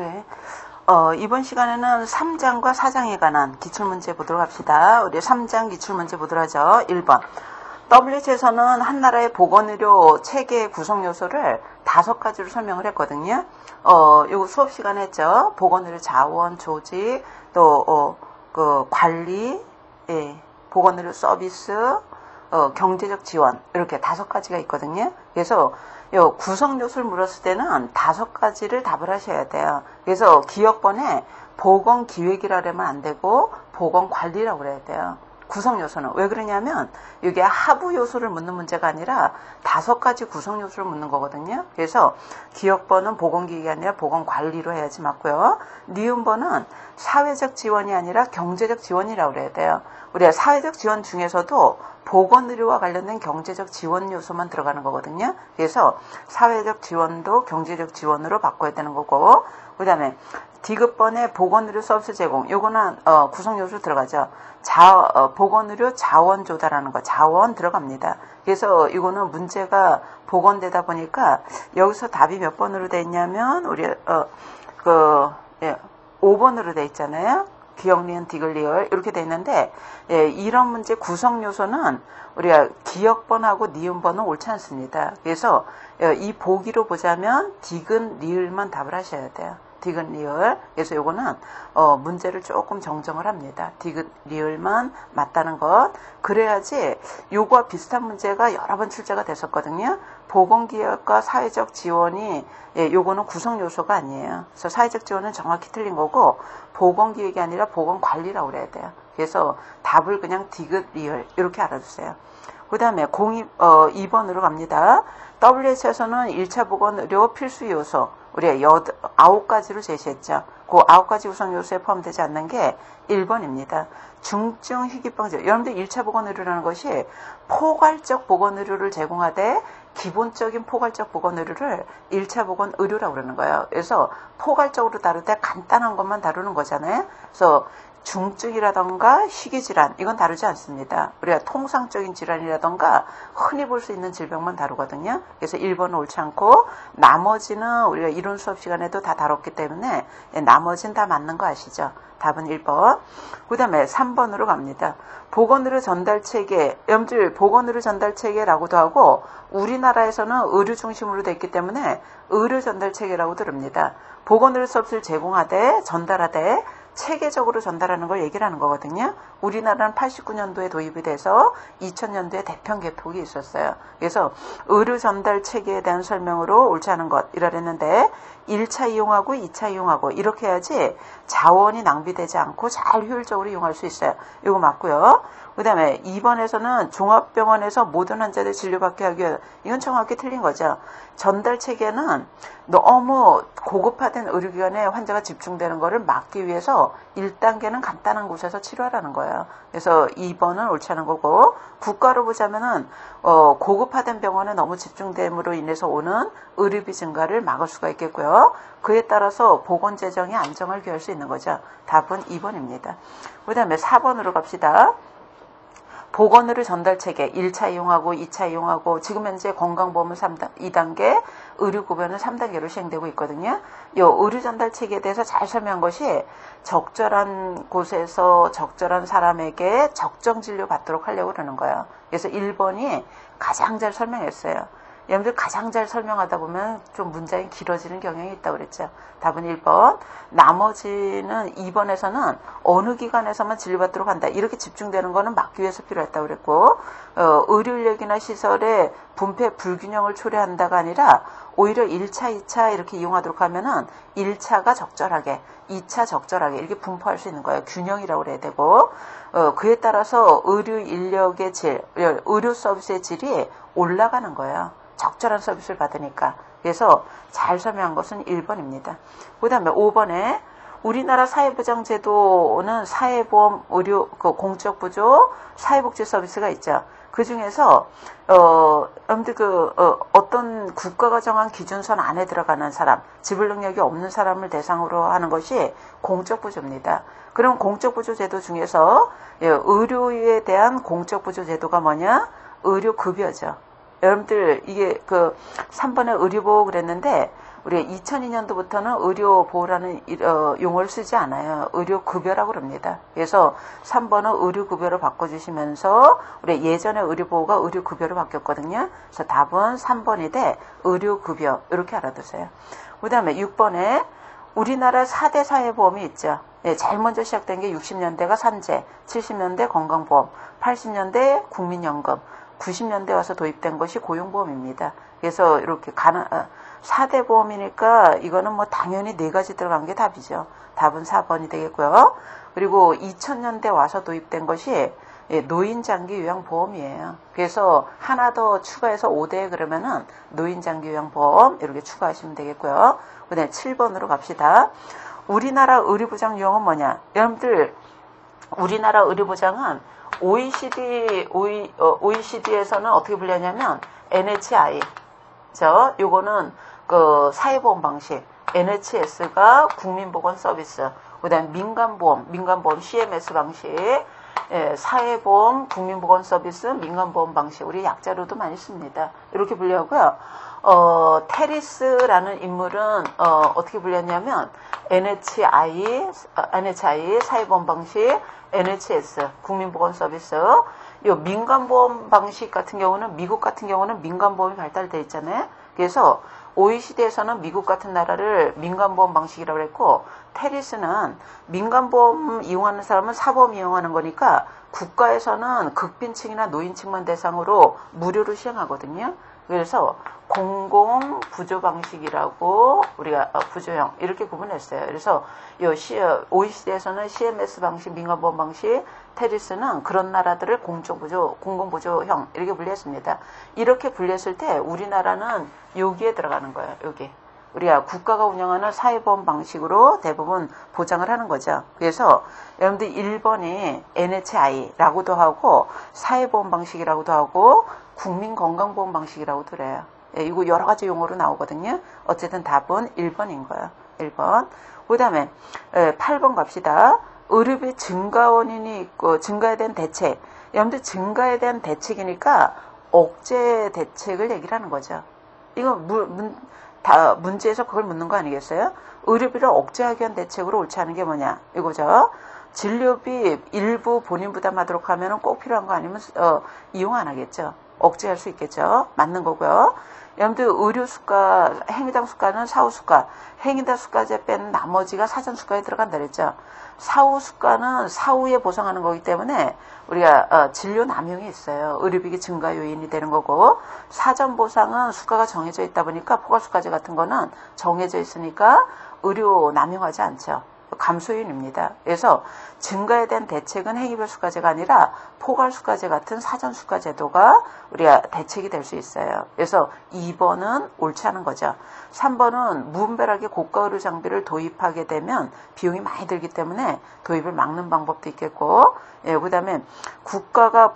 네. 이번 시간에는 3장과 4장에 관한 기출문제 보도록 합시다. 우리 3장 기출문제 보도록 하죠. 1번. WHO에서는 한 나라의 보건의료 체계의 구성 요소를 5가지로 설명을 했거든요. 요거 수업 시간에 했죠. 보건의료 자원, 조직, 또, 관리, 예, 보건의료 서비스, 경제적 지원, 이렇게 5가지가 있거든요. 그래서 요 구성 요소를 물었을 때는 5가지를 답을 하셔야 돼요. 그래서 기억번에 보건기획이라면 안 되고 보건관리라고 그래야 돼요. 구성 요소는 왜 그러냐면 이게 하부 요소를 묻는 문제가 아니라 5가지 구성 요소를 묻는 거거든요. 그래서 기억번은 보건기획이 아니라 보건관리로 해야지 맞고요. 니은번은 사회적 지원이 아니라 경제적 지원이라고 그래야 돼요. 우리가 사회적 지원 중에서도 보건의료와 관련된 경제적 지원 요소만 들어가는 거거든요. 그래서 사회적 지원도 경제적 지원으로 바꿔야 되는 거고, 그 다음에 디귿번에 보건의료 서비스 제공, 요거는 구성 요소 들어가죠. 보건의료 자원 조달하는 거, 자원 들어갑니다. 그래서 이거는 문제가 보건되다 보니까 여기서 답이 몇 번으로 돼 있냐면 우리 5번으로 돼 있잖아요. 기억, 니은, 디귿, 리을 이렇게 돼 있는데, 예, 이런 문제 구성 요소는 우리가 기억번하고 니은번은 옳지 않습니다. 그래서 이 보기로 보자면 디귿, 리을만 답을 하셔야 돼요. 디귿, 리을. 그래서 요거는 문제를 조금 정정을 합니다. 디귿, 리을만 맞다는 것. 그래야지 요거와 비슷한 문제가 여러 번 출제가 됐었거든요. 보건기획과 사회적 지원이, 예, 요거는 구성 요소가 아니에요. 그래서 사회적 지원은 정확히 틀린 거고 보건기획이 아니라 보건관리라고 그래야 돼요. 그래서 답을 그냥 디귿, 리을 이렇게 알아주세요. 그 다음에 2번으로 갑니다. WHO에서는 1차 보건의료 필수 요소 우리가 9가지로 제시했죠. 그 9가지 구성 요소에 포함되지 않는 게 1번입니다. 중증 희귀병제. 여러분들 1차 보건의료라는 것이 포괄적 보건의료를 제공하되 기본적인 포괄적 보건의료를 1차 보건의료라고 그러는 거예요. 그래서 포괄적으로 다룰 때 간단한 것만 다루는 거잖아요. 그래서 중증이라던가 희귀질환 이건 다루지 않습니다. 우리가 통상적인 질환이라던가 흔히 볼 수 있는 질병만 다루거든요. 그래서 1번은 옳지 않고 나머지는 우리가 이론 수업 시간에도 다 다뤘기 때문에 나머지는 다 맞는 거 아시죠? 답은 1번. 그 다음에 3번으로 갑니다. 보건의료 전달체계, 여러분들 보건의료 전달체계라고도 하고 우리나라에서는 의료 중심으로 되어 있기 때문에 의료 전달체계라고 들읍니다. 보건의료 서비스를 제공하되 전달하되 체계적으로 전달하는 걸 얘기를 하는 거거든요. 우리나라는 89년도에 도입이 돼서 2000년도에 대편 개폭이 있었어요. 그래서 의료 전달 체계에 대한 설명으로 옳지 않은 것이라 했는데 1차 이용하고 2차 이용하고 이렇게 해야지 자원이 낭비되지 않고 잘 효율적으로 이용할 수 있어요. 이거 맞고요. 그 다음에 2번에서는 종합병원에서 모든 환자들 진료받게 하기 위해 이건 정확히 틀린 거죠. 전달 체계는 너무 고급화된 의료기관에 환자가 집중되는 거를 막기 위해서 1단계는 간단한 곳에서 치료하라는 거예요. 그래서 2번은 옳지 않은 거고 국가로 보자면은 고급화된 병원에 너무 집중됨으로 인해서 오는 의료비 증가를 막을 수가 있겠고요. 그에 따라서 보건재정의 안정을 기할 수 있는 거죠. 답은 2번입니다. 그 다음에 4번으로 갑시다. 보건의료 전달체계 1차 이용하고 2차 이용하고 지금 현재 건강보험은 2단계, 의료구변은 3단계로 시행되고 있거든요. 이 의료 전달체계에 대해서 잘 설명한 것이 적절한 곳에서 적절한 사람에게 적정 진료 받도록 하려고 그러는 거예요. 그래서 1번이 가장 잘 설명했어요. 여러분들 가장 잘 설명하다 보면 좀 문장이 길어지는 경향이 있다고 그랬죠. 답은 1번. 나머지는 2번에서는 어느 기관에서만 진료받도록 한다. 이렇게 집중되는 거는 막기 위해서 필요했다고 그랬고 의료인력이나 시설의 분배 불균형을 초래한다가 아니라 오히려 1차, 2차 이렇게 이용하도록 하면은 1차가 적절하게, 2차 적절하게 이렇게 분포할 수 있는 거예요. 균형이라고 그래야 되고 그에 따라서 의료 인력의 질, 의료 서비스의 질이 올라가는 거예요. 적절한 서비스를 받으니까. 그래서 잘 설명한 것은 1번입니다. 그 다음에 5번에 우리나라 사회보장제도는 사회보험, 의료, 공적부조, 사회복지 서비스가 있죠. 그 중에서, 여러분들 어떤 국가가 정한 기준선 안에 들어가는 사람, 지불 능력이 없는 사람을 대상으로 하는 것이 공적부조입니다. 그럼 공적부조제도 중에서 의료에 대한 공적부조제도가 뭐냐? 의료급여죠. 여러분들 이게 3번에 의료보호 그랬는데 우리가 2002년도부터는 의료보호라는 용어를 쓰지 않아요. 의료급여라고 그럽니다. 그래서 3번은 의료급여로 바꿔주시면서 우리 예전에 의료보호가 의료급여로 바뀌었거든요. 그래서 답은 3번이 돼 의료급여 이렇게 알아두세요. 그 다음에 6번에 우리나라 4대 사회보험이 있죠. 예, 제일 먼저 시작된 게 60년대가 산재, 70년대 건강보험, 80년대 국민연금, 90년대 와서 도입된 것이 고용보험입니다. 그래서 이렇게 4대 보험이니까 이거는 뭐 당연히 4가지 들어간 게 답이죠. 답은 4번이 되겠고요. 그리고 2000년대 와서 도입된 것이 노인장기요양보험이에요. 그래서 하나 더 추가해서 5대 그러면은 노인장기요양보험 이렇게 추가하시면 되겠고요. 그 다음에 7번으로 갑시다. 우리나라 의료보장 유형은 뭐냐? 여러분들 우리나라 의료보장은 OECD에서는 어떻게 불리냐면 NHI. 요거는 그 사회보험 방식. NHS가 국민보건서비스. 그 다음에 민간보험 CMS 방식. 예, 사회보험, 국민보건서비스, 민간보험 방식. 우리 약자로도 많이 씁니다. 이렇게 분류하고요. 테리스라는 인물은 어떻게 불렸냐면 NHI 사회보험 방식, NHS 국민보건서비스. 요 민간보험 방식 같은 경우는 미국 같은 경우는 민간보험이 발달되어 있잖아요. 그래서 OECD에서는 미국 같은 나라를 민간보험 방식이라고 했고 테리스는 민간보험 이용하는 사람은 사보험 이용하는 거니까 국가에서는 극빈층이나 노인층만 대상으로 무료로 시행하거든요. 그래서 공공부조 방식이라고 우리가 부조형 이렇게 구분했어요. 그래서 OECD에서는 CMS 방식, 민간보험 방식, 테리스는 그런 나라들을 공공부조형 이렇게 분류했습니다. 이렇게 분류했을 때 우리나라는 여기에 들어가는 거예요. 여기. 우리가 국가가 운영하는 사회보험 방식으로 대부분 보장을 하는 거죠. 그래서 여러분들 1번이 NHI라고도 하고 사회보험 방식이라고도 하고 국민건강보험 방식이라고도 그래요. 예, 이거 여러 가지 용어로 나오거든요. 어쨌든 답은 1번인 거예요. 1번. 그 다음에 8번 갑시다. 의료비 증가 원인이 있고 증가에 대한 대책. 여러분들 증가에 대한 대책이니까 억제 대책을 얘기를 하는 거죠. 이거 문제에서 그걸 묻는 거 아니겠어요? 의료비를 억제하기 위한 대책으로 옳지 않은 게 뭐냐? 이거죠. 진료비 일부 본인 부담하도록 하면 꼭 필요한 거 아니면 이용 안 하겠죠. 억제할 수 있겠죠. 맞는 거고요. 여러분들 의료 수가, 행위당 수가는 사후 수가, 행위당 수가제 뺀 나머지가 사전 수가에 들어간다 그랬죠. 사후 수가는 사후에 보상하는 거기 때문에 우리가 진료 남용이 있어요. 의료비 증가 요인이 되는 거고 사전 보상은 수가가 정해져 있다 보니까 포괄수가제 같은 거는 정해져 있으니까 의료 남용하지 않죠. 감소요인입니다. 그래서 증가에 대한 대책은 행위별 수가제가 아니라 포괄수가제 같은 사전수가제도가 우리가 대책이 될 수 있어요. 그래서 2번은 옳지 않은 거죠. 3번은 무분별하게 고가 의료 장비를 도입하게 되면 비용이 많이 들기 때문에 도입을 막는 방법도 있겠고, 예, 그다음에 국가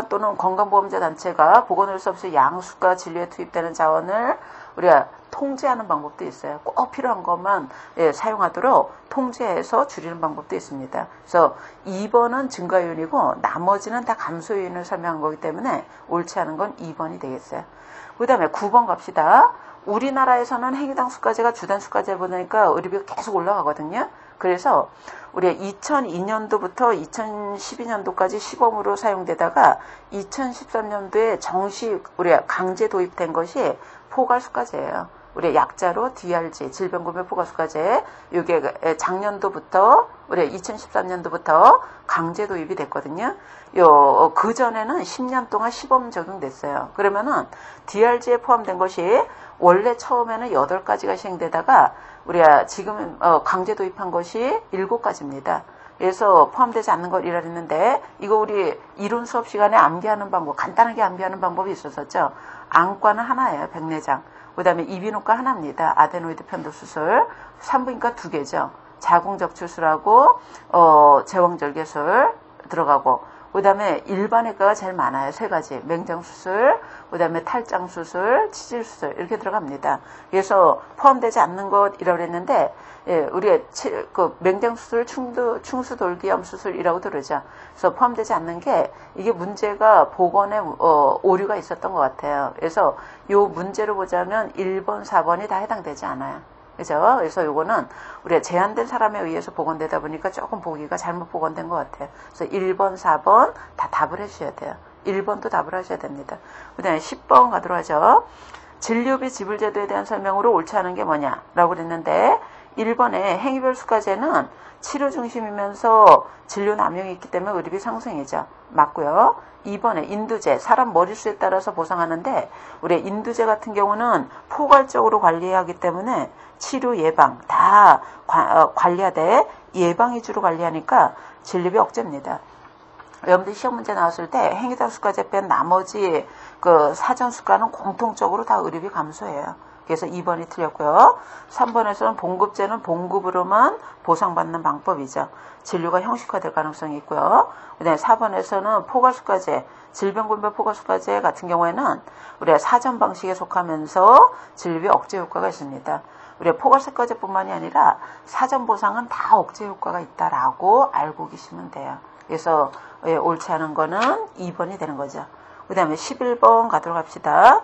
또는 건강보험자 단체가 보건의료 서비스 양수가 진료에 투입되는 자원을 우리가 통제하는 방법도 있어요. 꼭 필요한 것만 사용하도록 통제해서 줄이는 방법도 있습니다. 그래서 2번은 증가 요인이고 나머지는 다 감소 요인을 설명한 거기 때문에 옳지 않은 건 2번이 되겠어요. 그 다음에 9번 갑시다. 우리나라에서는 행위당 수가제가 주단 수가제 보니까 의료비가 계속 올라가거든요. 그래서 우리가 2002년도부터 2012년도까지 시범으로 사용되다가 2013년도에 정식 우리가 강제 도입된 것이 포괄수가제예요. 우리 약자로 DRG, 질병구매 포괄수가제, 이게 작년도부터, 우리 2013년도부터 강제 도입이 됐거든요. 그 전에는 10년 동안 시범 적용됐어요. 그러면은 DRG에 포함된 것이 원래 처음에는 8가지가 시행되다가 우리가 지금 강제 도입한 것이 7가지입니다. 그래서 포함되지 않는 걸 이랬는데 이거 우리 이론 수업 시간에 암기하는 방법, 간단하게 암기하는 방법이 있었었죠. 안과는 하나예요. 백내장. 그 다음에 이비인후과 하나입니다. 아데노이드 편도 수술. 산부인과 2개죠. 자궁적출술하고 제왕절개술 들어가고, 그 다음에 일반외과가 제일 많아요. 세 가지. 맹장수술, 그 다음에 탈장수술, 치질수술 이렇게 들어갑니다. 그래서 포함되지 않는 것이라고 그랬는데 우리가 그 맹장수술, 충수돌기염 수술이라고 그러죠. 그래서 포함되지 않는 게 이게 문제가 보건에 오류가 있었던 것 같아요. 그래서 요 문제로 보자면 1번, 4번이 다 해당되지 않아요. 그죠? 그래서 요거는 우리가 제한된 사람에 의해서 복원되다 보니까 조금 보기가 잘못 복원된 것 같아요. 그래서 1번, 4번 다 답을 해주셔야 돼요. 1번도 답을 하셔야 됩니다. 그 다음에 10번 가도록 하죠. 진료비 지불제도에 대한 설명으로 옳지 않은 게 뭐냐라고 그랬는데 1번에 행위별 수가제는 치료 중심이면서 진료 남용이 있기 때문에 의료비 상승이죠. 맞고요. 2번에 인두제, 사람 머릿수에 따라서 보상하는데 우리 인두제 같은 경우는 포괄적으로 관리하기 때문에 치료 예방 다 관리하되 예방 위주로 관리하니까 진료비 억제입니다. 여러분들 시험 문제 나왔을 때 행위별 수가제 뺀 나머지 그 사전 수가는 공통적으로 다 의료비 감소해요. 그래서 2번이 틀렸고요. 3번에서는 봉급제는 봉급으로만 보상받는 방법이죠. 진료가 형식화될 가능성이 있고요. 그 다음에 4번에서는 포괄수가제, 질병군별 포괄수가제 같은 경우에는 우리가 사전 방식에 속하면서 진료비 억제 효과가 있습니다. 우리가 포괄수가제뿐만이 아니라 사전 보상은 다 억제 효과가 있다라고 알고 계시면 돼요. 그래서 옳지 않은 거는 2번이 되는 거죠. 그 다음에 11번 가도록 합시다.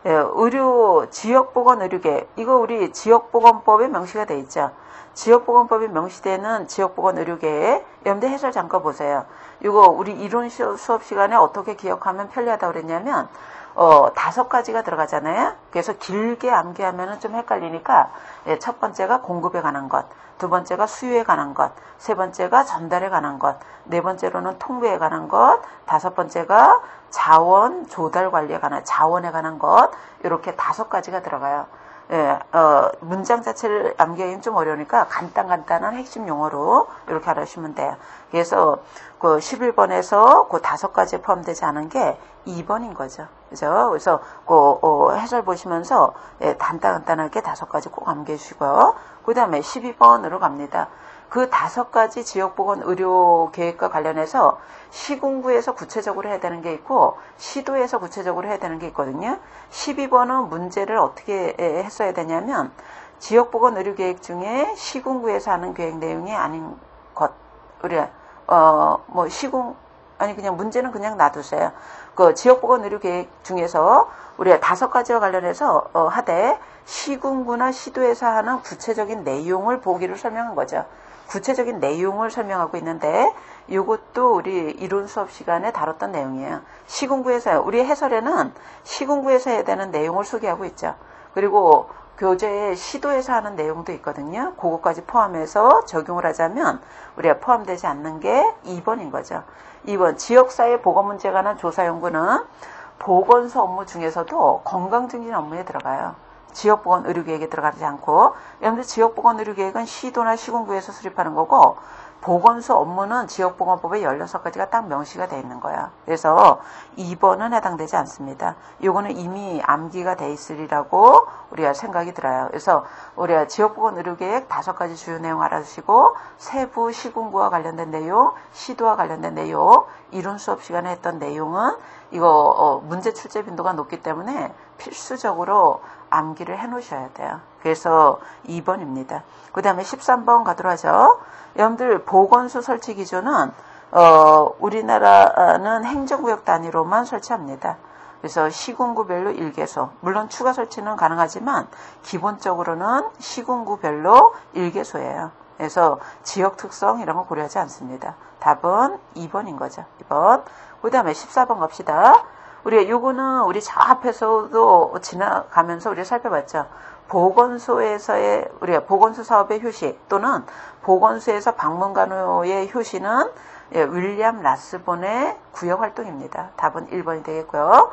의료 지역보건의료계획 이거 우리 지역보건법에 명시가 돼 있죠. 지역보건법에 명시되는 지역보건의료계획 여러분들 해설 잠깐 보세요. 이거 우리 이론 수업 시간에 어떻게 기억하면 편리하다고 그랬냐면 5가지가 들어가잖아요. 그래서 길게 암기하면 좀 헷갈리니까 첫 번째가 공급에 관한 것, 두 번째가 수요에 관한 것, 세 번째가 전달에 관한 것, 네 번째로는 통계에 관한 것, 다섯 번째가 자원 조달 관리에 관한 자원에 관한 것 이렇게 5가지가 들어가요. 문장 자체를 암기하기는 좀 어려우니까 간단한 핵심 용어로 이렇게 알아주시면 돼요. 그래서 그 11번에서 그 5가지에 포함되지 않은 게 2번인 거죠. 그죠? 그래서 그 해설 보시면서 간단하게 5가지 꼭 암기해 주시고요. 그 다음에 12번으로 갑니다. 그 5가지 지역보건 의료 계획과 관련해서 시군구에서 구체적으로 해야 되는 게 있고 시도에서 구체적으로 해야 되는 게 있거든요. 12번은 문제를 어떻게 했어야 되냐면 지역보건 의료 계획 중에 시군구에서 하는 계획 내용이 아닌 것 우리가 그냥 문제는 그냥 놔두세요. 그 지역보건 의료 계획 중에서 우리가 5가지와 관련해서 하되 시군구나 시도에서 하는 구체적인 내용을 보기로 설명한 거죠. 구체적인 내용을 설명하고 있는데 이것도 우리 이론 수업 시간에 다뤘던 내용이에요. 시군구에서 우리 해설에는 시군구에서 해야 되는 내용을 소개하고 있죠. 그리고 교재에 시도에서 하는 내용도 있거든요. 그것까지 포함해서 적용을 하자면 우리가 포함되지 않는 게 2번인 거죠. 2번 지역사회 보건문제에 관한 조사연구는 보건소 업무 중에서도 건강증진 업무에 들어가요. 지역보건 의료계획에 들어가지 않고 여러분들 지역보건 의료계획은 시도나 시군구에서 수립하는 거고 보건소 업무는 지역보건법에 16가지가 딱 명시가 되어 있는 거야. 그래서 2번은 해당되지 않습니다. 요거는 이미 암기가 돼 있으리라고 우리가 생각이 들어요. 그래서 우리가 지역보건 의료계획 5가지 주요 내용 알아주시고 세부 시군구와 관련된 내용, 시도와 관련된 내용, 이론 수업 시간에 했던 내용은 이거 문제 출제 빈도가 높기 때문에 필수적으로 암기를 해 놓으셔야 돼요. 그래서 2번입니다. 그 다음에 13번 가도록 하죠. 여러분들 보건소 설치 기준은 우리나라는 행정구역 단위로만 설치합니다. 그래서 시군구별로 1개소 물론 추가 설치는 가능하지만 기본적으로는 시군구별로 1개소예요. 그래서 지역 특성 이런 거 고려하지 않습니다. 답은 2번인 거죠. 2번. 그 다음에 14번 갑시다. 우리가 요거는 우리 저 앞에서도 지나가면서 우리가 살펴봤죠. 보건소에서의 우리가 보건소 사업의 효시 또는 보건소에서 방문간호의 효시는 윌리엄 라스본의 구역 활동입니다. 답은 1번이 되겠고요.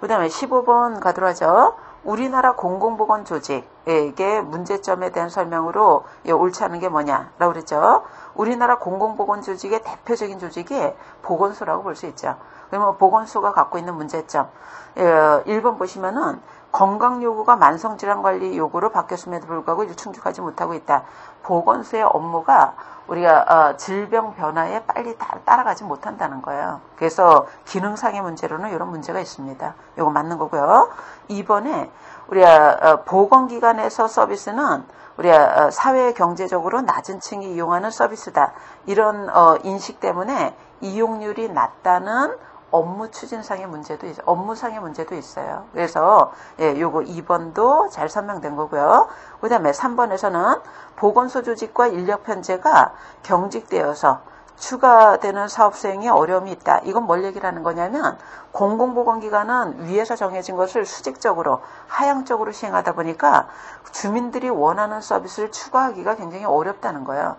그 다음에 15번 가도록 하죠. 우리나라 공공보건조직의 문제점에 대한 설명으로 옳지 않은 게 뭐냐라고 그랬죠. 우리나라 공공보건조직의 대표적인 조직이 보건소라고 볼 수 있죠. 그러면 보건소가 갖고 있는 문제점 1번 보시면은 건강 요구가 만성질환 관리 요구로 바뀌었음에도 불구하고 이제 충족하지 못하고 있다. 보건소의 업무가 우리가 질병 변화에 빨리 따라가지 못한다는 거예요. 그래서 기능상의 문제로는 이런 문제가 있습니다. 이거 맞는 거고요. 2번에 우리가 보건기관에서 서비스는 우리가 사회 경제적으로 낮은 층이 이용하는 서비스다. 이런 인식 때문에 이용률이 낮다는 업무 추진상의 문제도 있어요. 업무상의 문제도 있어요. 그래서 요거 2번도 잘 설명된 거고요. 그 다음에 3번에서는 보건소 조직과 인력 편제가 경직되어서 추가되는 사업 수행에 어려움이 있다. 이건 뭘 얘기를 하는 거냐면 공공보건기관은 위에서 정해진 것을 수직적으로 하향적으로 시행하다 보니까 주민들이 원하는 서비스를 추가하기가 굉장히 어렵다는 거예요.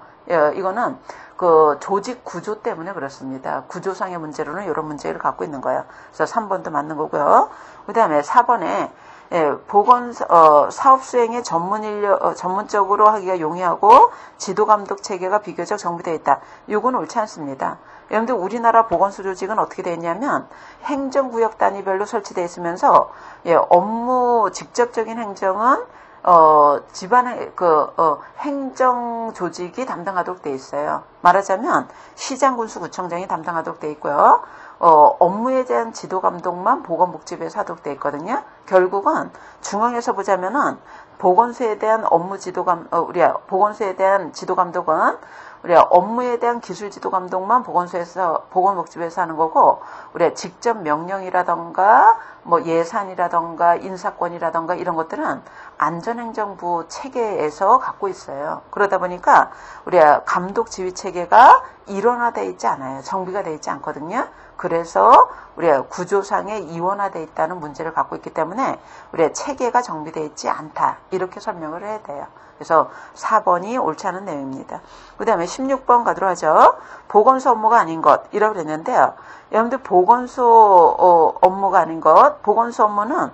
이거는 그 조직 구조 때문에 그렇습니다. 구조상의 문제로는 이런 문제를 갖고 있는 거예요. 그래서 3번도 맞는 거고요. 그 다음에 4번에 보건 사업 수행에 전문적으로 하기가 용이하고 지도 감독 체계가 비교적 정비되어 있다. 이건 옳지 않습니다. 여러분들 우리나라 보건소 조직은 어떻게 되어 있냐면 행정구역 단위별로 설치되어 있으면서 업무 직접적인 행정은 집안의 행정 조직이 담당하도록 되어 있어요. 말하자면 시장, 군수, 구청장이 담당하도록 되어 있고요. 업무에 대한 지도 감독만 보건복지부에서 하도록 되어 있거든요. 결국은 중앙에서 보자면은 보건소에 대한 보건소에 대한 지도 감독은 우리가 업무에 대한 기술 지도 감독만 보건복지부에서 하는 거고, 우리가 직접 명령이라던가 뭐 예산이라던가 인사권이라던가 이런 것들은 안전행정부 체계에서 갖고 있어요. 그러다 보니까 우리가 감독 지휘 체계가 일원화되어 있지 않아요. 정비가 되어 있지 않거든요. 그래서 우리가 구조상에 이원화되어 있다는 문제를 갖고 있기 때문에 우리가 체계가 정비되어 있지 않다. 이렇게 설명을 해야 돼요. 그래서 4번이 옳지 않은 내용입니다. 그 다음에 16번 가도록 하죠. 보건소 업무가 아닌 것 이라고 그랬는데요. 여러분들 보건소 업무가 아닌 것, 보건소 업무는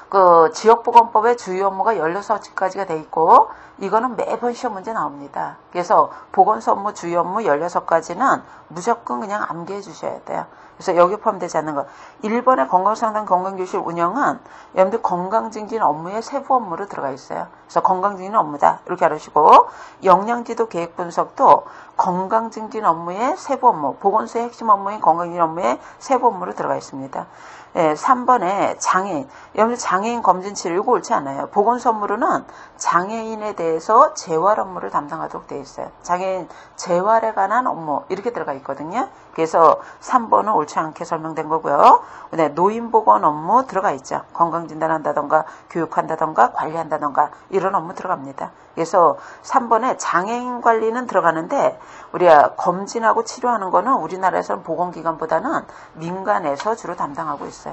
그 지역보건법의 주요 업무가 16가지가 돼 있고 이거는 매번 시험 문제 나옵니다. 그래서 보건소 업무 주요 업무 16가지는 무조건 그냥 암기해 주셔야 돼요. 그래서 여기 포함되지 않는 것. 1번의 건강상담 건강교실 운영은 여러분들 건강증진 업무의 세부 업무로 들어가 있어요. 그래서 건강증진 업무다 이렇게 알으시고, 역량지도 계획 분석도 건강증진 업무의 세부 업무, 보건소의 핵심 업무인 건강증진 업무의 세부 업무로 들어가 있습니다. 3번에 장애인, 여러분들 장애인 검진 치료 이거 옳지 않아요. 보건소 업무로는 장애인에 대해서 재활 업무를 담당하도록 되어 있어요. 장애인 재활에 관한 업무 이렇게 들어가 있거든요. 그래서 3번은 옳지 않게 설명된 거고요. 네, 노인보건 업무 들어가 있죠. 건강진단한다던가 교육한다던가 관리한다던가 이런 업무 들어갑니다. 그래서 3번에 장애인 관리는 들어가는데 우리가 검진하고 치료하는 거는 우리나라에서는 보건기관보다는 민간에서 주로 담당하고 있어요.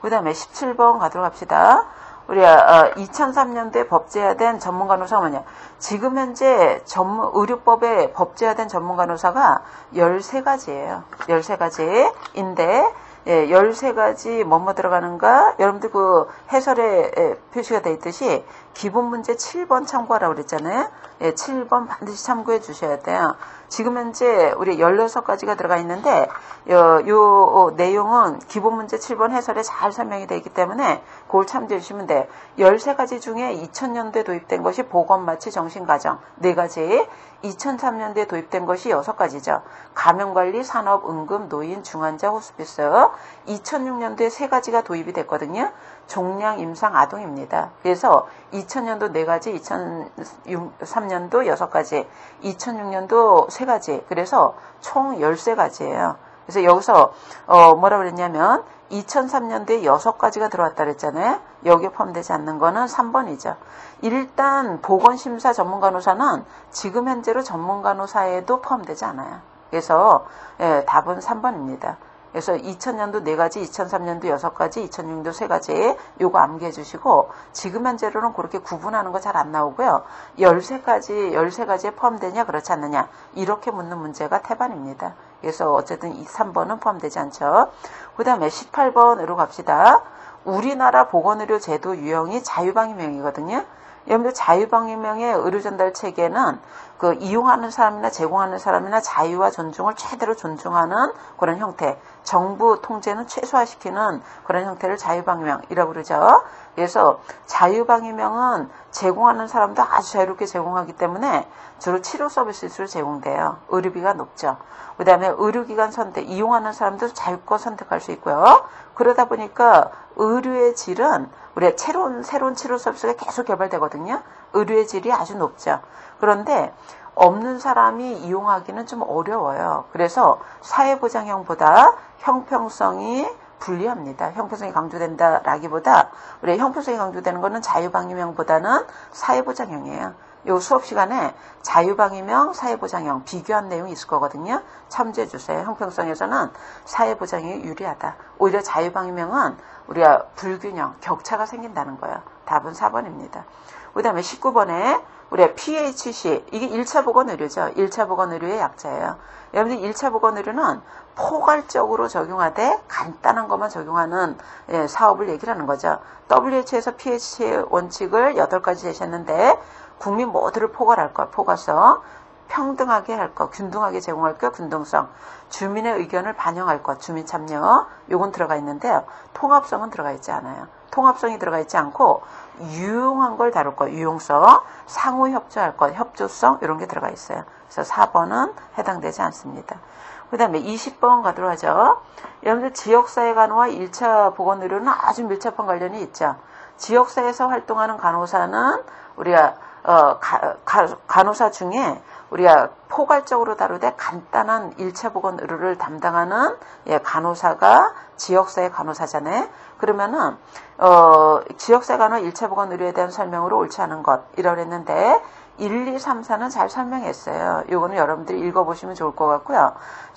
그 다음에 17번 가도록 합시다. 우리가 2003년도에 법제화된 전문간호사가 뭐냐. 지금 현재 의료법에 법제화된 전문간호사가 13가지예요. 13가지인데 13가지 뭐뭐 들어가는가? 여러분들 그 해설에 표시가 되어 있듯이 기본 문제 7번 참고하라고 그랬잖아요. 7번 반드시 참고해 주셔야 돼요. 지금 현재 우리 16가지가 들어가 있는데 요 내용은 기본 문제 7번 해설에 잘 설명이 되어 있기 때문에 그걸 참조해 주시면 돼요. 13가지 중에 2000년도에 도입된 것이 보건마취 정신가정 4가지, 2003년도에 도입된 것이 6가지죠. 감염관리, 산업, 응급, 노인, 중환자, 호스피스. 2006년도에 3가지가 도입이 됐거든요. 종양, 임상, 아동입니다. 그래서 2000년도 4가지, 2003년도 6가지, 2006년도 3가지. 그래서 총 13가지예요. 그래서 여기서 뭐라 그랬냐면 2003년도에 6가지가 들어왔다 그랬잖아요. 여기에 포함되지 않는 거는 3번이죠. 일단 보건심사 전문간호사는 지금 현재로 전문간호사에도 포함되지 않아요. 그래서 답은 3번입니다. 그래서 2000년도 4가지, 2003년도 6가지, 2006년도 3가지 요거 암기해 주시고, 지금 현재로는 그렇게 구분하는 거 잘 안 나오고요. 13가지에 포함되냐 그렇지 않느냐 이렇게 묻는 문제가 태반입니다. 그래서 어쨌든 이 3번은 포함되지 않죠. 그 다음에 18번으로 갑시다. 우리나라 보건의료 제도 유형이 자유방위명이거든요. 여러분들 자유방위명의 의료전달 체계는 그 이용하는 사람이나 제공하는 사람이나 자유와 존중을 최대로 존중하는 그런 형태, 정부 통제는 최소화시키는 그런 형태를 자유방위명이라고 그러죠. 그래서 자유방위명은 제공하는 사람도 아주 자유롭게 제공하기 때문에 주로 치료 서비스로 제공돼요. 의료비가 높죠. 그 다음에 의료기관 선택, 이용하는 사람도 자유껏 선택할 수 있고요. 그러다 보니까 의료의 질은 우리가 새로운 치료 서비스가 계속 개발되거든요. 의료의 질이 아주 높죠. 그런데 없는 사람이 이용하기는 좀 어려워요. 그래서 사회보장형보다 형평성이 불리합니다. 형평성이 강조된다라기보다 우리 형평성이 강조되는 것은 자유방위명보다는 사회보장형이에요. 요 수업 시간에 자유방위명, 사회보장형 비교한 내용이 있을 거거든요. 참조해 주세요. 형평성에서는 사회보장이 유리하다. 오히려 자유방위명은 우리가 불균형, 격차가 생긴다는 거예요. 답은 4번입니다. 그 다음에 19번에 우리가 PHC, 이게 1차 보건의료죠. 1차 보건의료의 약자예요. 여러분들 1차 보건의료는 포괄적으로 적용하되 간단한 것만 적용하는 사업을 얘기를 하는 거죠. WHO에서 PHC의 원칙을 8가지 제시했는데 국민 모두를 포괄할 것, 포괄성, 평등하게 할 것, 균등하게 제공할 것, 균등성, 주민의 의견을 반영할 것, 주민 참여, 요건 들어가 있는데요. 통합성은 들어가 있지 않아요. 통합성이 들어가 있지 않고 유용한 걸 다룰 것, 유용성, 상호 협조할 것, 협조성 이런 게 들어가 있어요. 그래서 4번은 해당되지 않습니다. 그 다음에 20번 가도록 하죠. 여러분들 지역사회 간호와 1차 보건의료는 아주 밀접한 관련이 있죠. 지역사회에서 활동하는 간호사는 우리가 간호사 중에 우리가 포괄적으로 다루되 간단한 1차 보건 의료를 담당하는 간호사가 지역사회 간호사잖아요. 그러면은 지역사회 간호 1차 보건 의료에 대한 설명으로 옳지 않은 것 이라고 했는데 1, 2, 3, 4는 잘 설명했어요. 요거는 여러분들이 읽어보시면 좋을 것 같고요.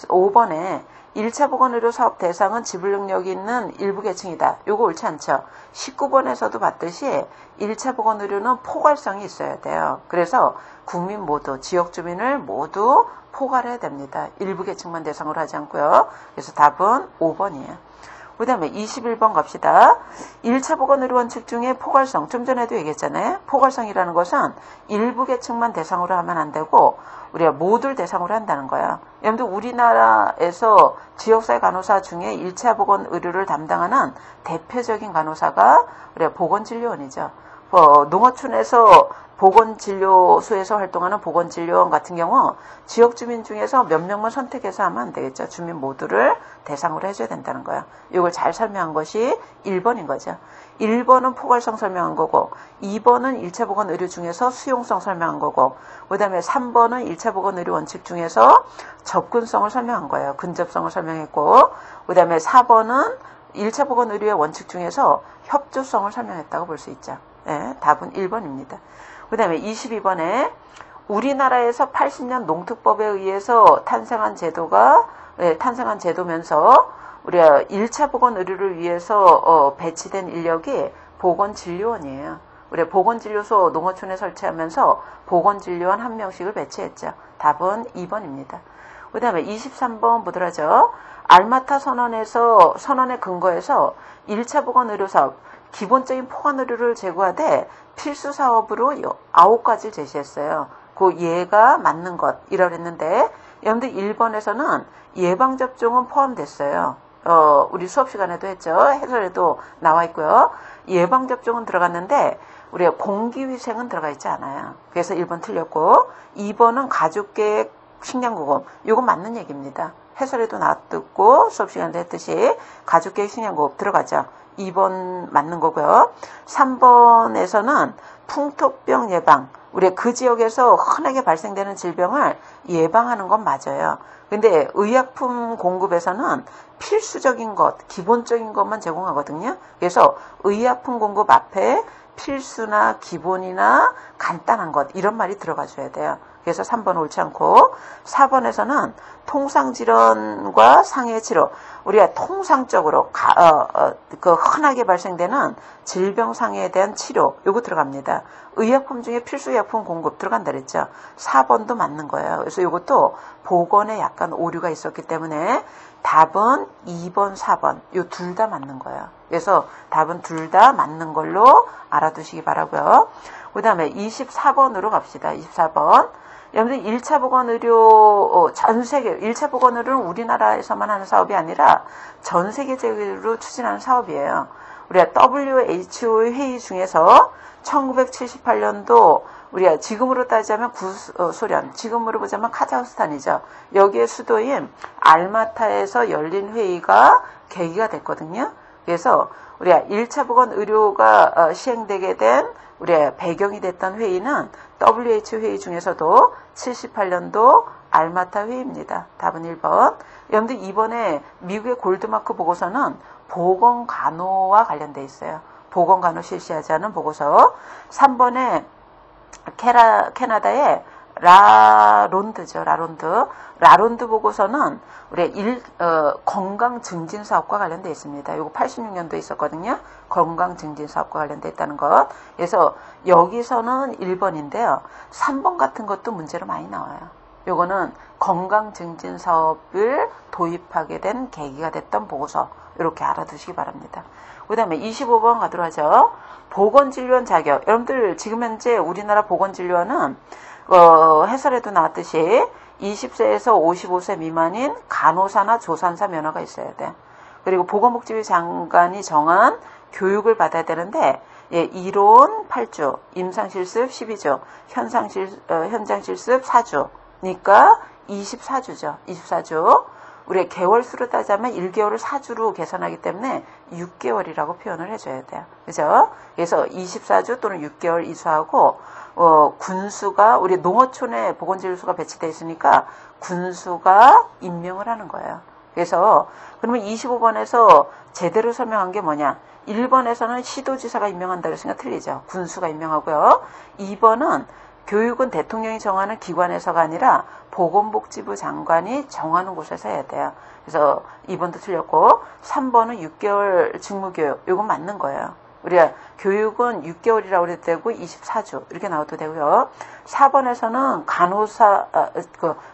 5번에 1차 보건의료 사업 대상은 지불 능력이 있는 일부 계층이다. 요거 옳지 않죠. 19번에서도 봤듯이 1차 보건의료는 포괄성이 있어야 돼요. 그래서 국민 모두, 지역 주민을 모두 포괄해야 됩니다. 일부 계층만 대상으로 하지 않고요. 그래서 답은 5번이에요. 그 다음에 21번 갑시다. 1차 보건의료 원칙 중에 포괄성, 좀 전에도 얘기했잖아요. 포괄성이라는 것은 일부 계층만 대상으로 하면 안 되고 우리가 모두를 대상으로 한다는 거야. 여러분들 우리나라에서 지역사회 간호사 중에 1차 보건의료를 담당하는 대표적인 간호사가 우리가 보건진료원이죠. 농어촌에서 보건진료소에서 활동하는 보건진료원 같은 경우 지역 주민 중에서 몇 명만 선택해서 하면 안 되겠죠. 주민 모두를 대상으로 해줘야 된다는 거야. 이걸 잘 설명한 것이 1번인 거죠. 1번은 포괄성 설명한 거고 2번은 1차 보건의료 중에서 수용성 설명한 거고 그 다음에 3번은 1차 보건의료 원칙 중에서 접근성을 설명한 거예요. 근접성을 설명했고 그 다음에 4번은 1차 보건의료의 원칙 중에서 협조성을 설명했다고 볼 수 있죠. 네, 답은 1번입니다. 그 다음에 22번에 우리나라에서 80년 농특법에 의해서 탄생한 제도면서 우리가 1차 보건의료를 위해서 배치된 인력이 보건진료원이에요. 우리가 보건진료소 농어촌에 설치하면서 보건진료원 1명씩을 배치했죠. 답은 2번입니다. 그 다음에 23번 보도록 하죠. 알마타 선언의 근거에서 1차 보건의료 사업, 기본적인 포괄의료를 제고하되 필수 사업으로 9가지를 제시했어요. 그 예가 맞는 것이라고 했는데 여러분들 1번에서는 예방접종은 포함됐어요. 우리 수업 시간에도 했죠. 해설에도 나와 있고요. 예방접종은 들어갔는데 우리가 공기위생은 들어가 있지 않아요. 그래서 1번 틀렸고 2번은 가족계획 식량구금. 이건 맞는 얘기입니다. 해설에도 나왔고 수업 시간에도 했듯이 가족계획 식량구금 들어가죠. 2번 맞는 거고요. 3번에서는 풍토병 예방. 우리 그 지역에서 흔하게 발생되는 질병을 예방하는 건 맞아요. 근데 의약품 공급에서는 필수적인 것, 기본적인 것만 제공하거든요. 그래서 의약품 공급 앞에 필수나 기본이나 간단한 것 이런 말이 들어가줘야 돼요. 그래서 3번 옳지 않고 4번에서는 통상질환과 상해치료 우리가 통상적으로 흔하게 발생되는 질병 상해에 대한 치료 요거 들어갑니다. 의약품 중에 필수 의약품 공급 들어간다 그랬죠. 4번도 맞는 거예요. 그래서 이것도 보건에 약간 오류가 있었기 때문에 답은 2번, 4번 요 둘 다 맞는 거예요. 그래서 답은 둘 다 맞는 걸로 알아두시기 바라고요. 그 다음에 24번으로 갑시다. 24번. 여러분들 1차 보건의료 전 세계 1차 보건의료는 우리나라에서만 하는 사업이 아니라 전 세계적으로 추진하는 사업이에요. 우리가 WHO 회의 중에서 1978년도 우리가 지금으로 따지자면 구소련, 지금으로 보자면 카자흐스탄이죠. 여기에 수도인 알마타에서 열린 회의가 계기가 됐거든요. 그래서 우리가 1차 보건 의료가 시행되게 된 우리가 배경이 됐던 회의는 WHO 회의 중에서도 78년도 알마타 회의입니다. 답은 1번. 여러분들 이번에 미국의 골드마크 보고서는 보건간호와 관련돼 있어요. 보건간호 실시하자는 보고서. 3번에 캐나다의 라론드죠. 라론드 보고서는 우리 건강 증진 사업과 관련돼 있습니다. 이거 86년도에 있었거든요. 건강 증진 사업과 관련돼 있다는 것. 그래서 여기서는 1번인데요. 3번 같은 것도 문제로 많이 나와요. 요거는 건강 증진 사업을 도입하게 된 계기가 됐던 보고서. 이렇게 알아두시기 바랍니다. 그 다음에 25번 가도록 하죠. 보건진료원 자격. 여러분들 지금 현재 우리나라 보건진료원은 해설에도 나왔듯이 20세에서 55세 미만인 간호사나 조산사 면허가 있어야 돼. 그리고 보건복지부 장관이 정한 교육을 받아야 되는데 이론 8주, 임상실습 12주, 현장실습 4주니까 24주죠. 24주. 우리 개월수로 따지면 1개월을 4주로 계산하기 때문에 6개월이라고 표현을 해줘야 돼요. 그죠? 그래서 24주 또는 6개월 이수하고 군수가 우리 농어촌에 보건진료소가 배치되어 있으니까 군수가 임명을 하는 거예요. 그래서 그러면 25번에서 제대로 설명한 게 뭐냐? 1번에서는 시도지사가 임명한다 그랬으니까 틀리죠. 군수가 임명하고요. 2번은 교육은 대통령이 정하는 기관에서가 아니라 보건복지부 장관이 정하는 곳에서 해야 돼요. 그래서 2번도 틀렸고 3번은 6개월 직무교육. 이건 맞는 거예요. 우리가 교육은 6개월이라고 그래도 되고 24주 이렇게 나와도 되고요. 4번에서는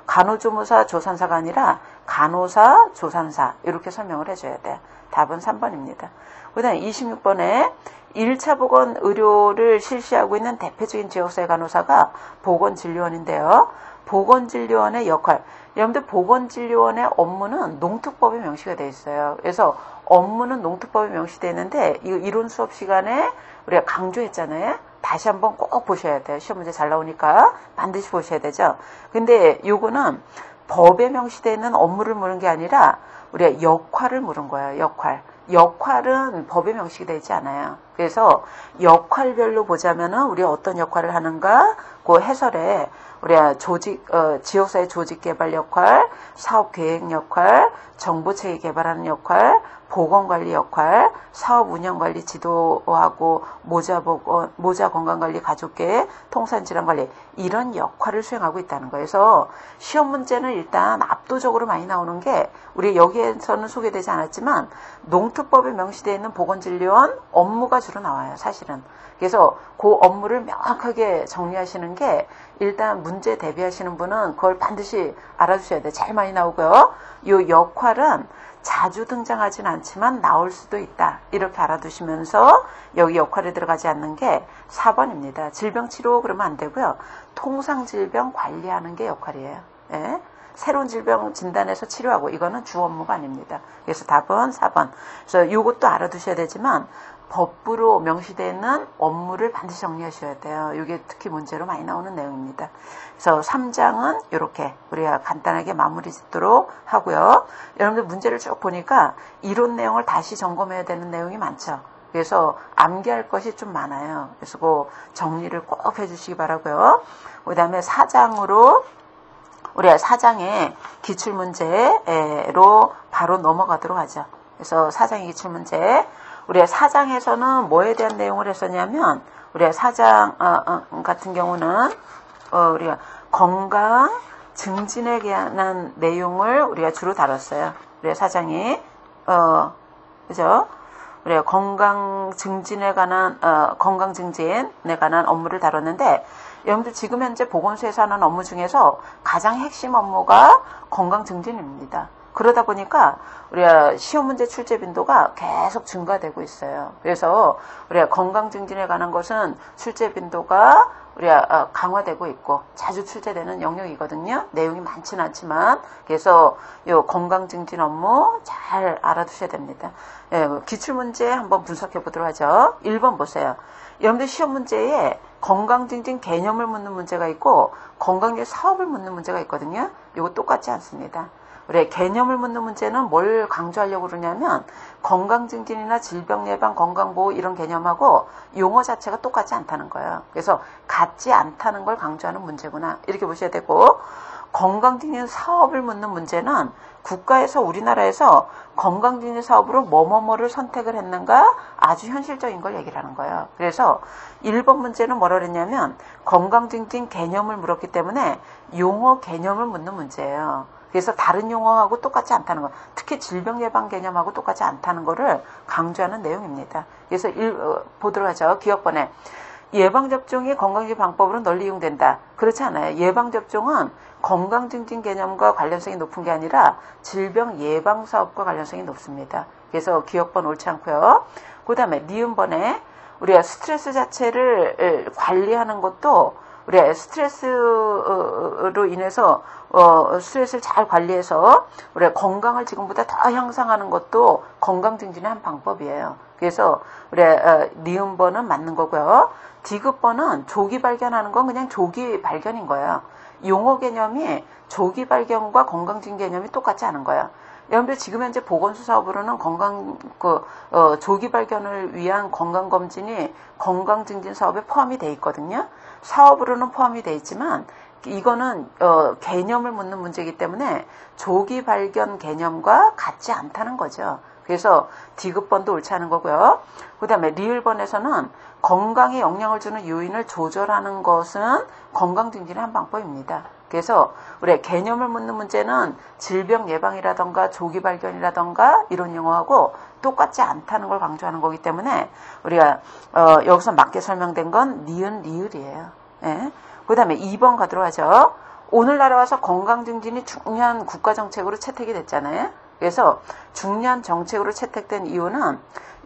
간호조무사 조산사가 아니라 간호사 조산사 이렇게 설명을 해줘야 돼요. 답은 3번입니다. 그 다음에 26번에 1차 보건 의료를 실시하고 있는 대표적인 지역사회 간호사가 보건진료원인데요. 보건진료원의 역할. 여러분들 보건진료원의 업무는 농특법에 명시가 되어 있어요. 그래서 업무는 농특법에 명시되어 있는데 이 이론 수업 시간에 우리가 강조했잖아요. 다시 한번 꼭 보셔야 돼요. 시험 문제 잘 나오니까 반드시 보셔야 되죠. 근데 요거는 법에 명시되어 있는 업무를 물은 게 아니라 우리가 역할을 물은 거예요. 역할은 법에 명시되어 있지 않아요. 그래서 역할별로 보자면은 우리가 어떤 역할을 하는가, 그 해설에 우리가 지역사회 조직개발 역할, 사업계획 역할, 정보체계 개발하는 역할, 보건관리 역할, 사업 운영관리 지도하고 모자 건강관리 가족계획, 통산질환관리 이런 역할을 수행하고 있다는 거예요. 그래서 시험 문제는 일단 압도적으로 많이 나오는 게 우리 여기에서는 소개되지 않았지만 농특법에 명시되어 있는 보건진료원 업무가 주로 나와요. 사실은. 그래서 그 업무를 명확하게 정리하시는 게 일단 문제 대비하시는 분은 그걸 반드시 알아주셔야 돼요. 제일 많이 나오고요. 이 역할은 자주 등장하진 않지만 나올 수도 있다. 이렇게 알아두시면서 여기 역할에 들어가지 않는 게 4번입니다. 질병치료 그러면 안 되고요. 통상질병 관리하는 게 역할이에요. 예? 새로운 질병 진단해서 치료하고 이거는 주 업무가 아닙니다. 그래서 답은 4번. 그래서 이것도 알아두셔야 되지만 법부로 명시되어 있는 업무를 반드시 정리하셔야 돼요. 이게 특히 문제로 많이 나오는 내용입니다. 그래서 3장은 이렇게 우리가 간단하게 마무리 짓도록 하고요. 여러분들 문제를 쭉 보니까 이론 내용을 다시 점검해야 되는 내용이 많죠. 그래서 암기할 것이 좀 많아요. 그래서 그 정리를 꼭 해주시기 바라고요. 그 다음에 4장으로 우리가 4장의 기출문제로 바로 넘어가도록 하죠. 그래서 4장의 기출문제. 우리가 4장에서는 뭐에 대한 내용을 했었냐면, 우리가 4장 같은 경우는 우리가 건강 증진에 관한 내용을 우리가 주로 다뤘어요. 우리가 4장이 그죠? 우리가 건강 증진에 관한 업무를 다뤘는데, 여러분들 지금 현재 보건소에서 하는 업무 중에서 가장 핵심 업무가 건강 증진입니다. 그러다 보니까 우리가 시험 문제 출제 빈도가 계속 증가되고 있어요. 그래서 우리가 건강 증진에 관한 것은 출제 빈도가 우리가 강화되고 있고 자주 출제되는 영역이거든요. 내용이 많지는 않지만. 그래서 이 건강 증진 업무 잘 알아두셔야 됩니다. 예, 기출 문제 한번 분석해 보도록 하죠. 1번 보세요. 여러분들 시험 문제에 건강 증진 개념을 묻는 문제가 있고 건강유의 사업을 묻는 문제가 있거든요. 이거 똑같지 않습니다. 우리 개념을 묻는 문제는 뭘 강조하려고 그러냐면 건강증진이나 질병예방, 건강보호 이런 개념하고 용어 자체가 똑같지 않다는 거예요. 그래서 같지 않다는 걸 강조하는 문제구나 이렇게 보셔야 되고, 건강증진 사업을 묻는 문제는 국가에서 우리나라에서 건강증진 사업으로 뭐뭐뭐를 선택을 했는가 아주 현실적인 걸 얘기를 하는 거예요. 그래서 1번 문제는 뭐라 그랬냐면 건강증진 개념을 물었기 때문에 용어 개념을 묻는 문제예요. 그래서 다른 용어하고 똑같지 않다는 거, 특히 질병 예방 개념하고 똑같지 않다는 거를 강조하는 내용입니다. 그래서 보도록 하죠. 기억번에 예방접종이 건강증진 방법으로 널리 이용된다. 그렇지 않아요. 예방접종은 건강증진 개념과 관련성이 높은 게 아니라 질병 예방 사업과 관련성이 높습니다. 그래서 기억번 옳지 않고요. 그 다음에 니은번에 우리가 스트레스 자체를 관리하는 것도 우리가 스트레스로 인해서 스트레스를 잘 관리해서 우리가 건강을 지금보다 더 향상하는 것도 건강 증진의 한 방법이에요. 그래서 우리가 니은번은 맞는 거고요. 디귿번은 조기 발견하는 건 그냥 조기 발견인 거예요. 용어 개념이 조기 발견과 건강 증진 개념이 똑같지 않은 거예요. 여러분들 지금 현재 보건소 사업으로는 조기 발견을 위한 건강검진이 건강증진 사업에 포함이 돼 있거든요. 사업으로는 포함이 돼 있지만 이거는 개념을 묻는 문제이기 때문에 조기 발견 개념과 같지 않다는 거죠. 그래서 디귿번도 옳지 않은 거고요. 그 다음에 리을번에서는 건강에 영향을 주는 요인을 조절하는 것은 건강증진의 한 방법입니다. 그래서 우리 개념을 묻는 문제는 질병 예방이라던가 조기 발견이라던가 이런 용어하고 똑같지 않다는 걸 강조하는 거기 때문에 우리가 여기서 맞게 설명된 건 니은 리을이에요. 예. 그 다음에 2번 가도록 하죠. 오늘날에 와서 건강증진이 중요한 국가정책으로 채택이 됐잖아요. 그래서 중요한 정책으로 채택된 이유는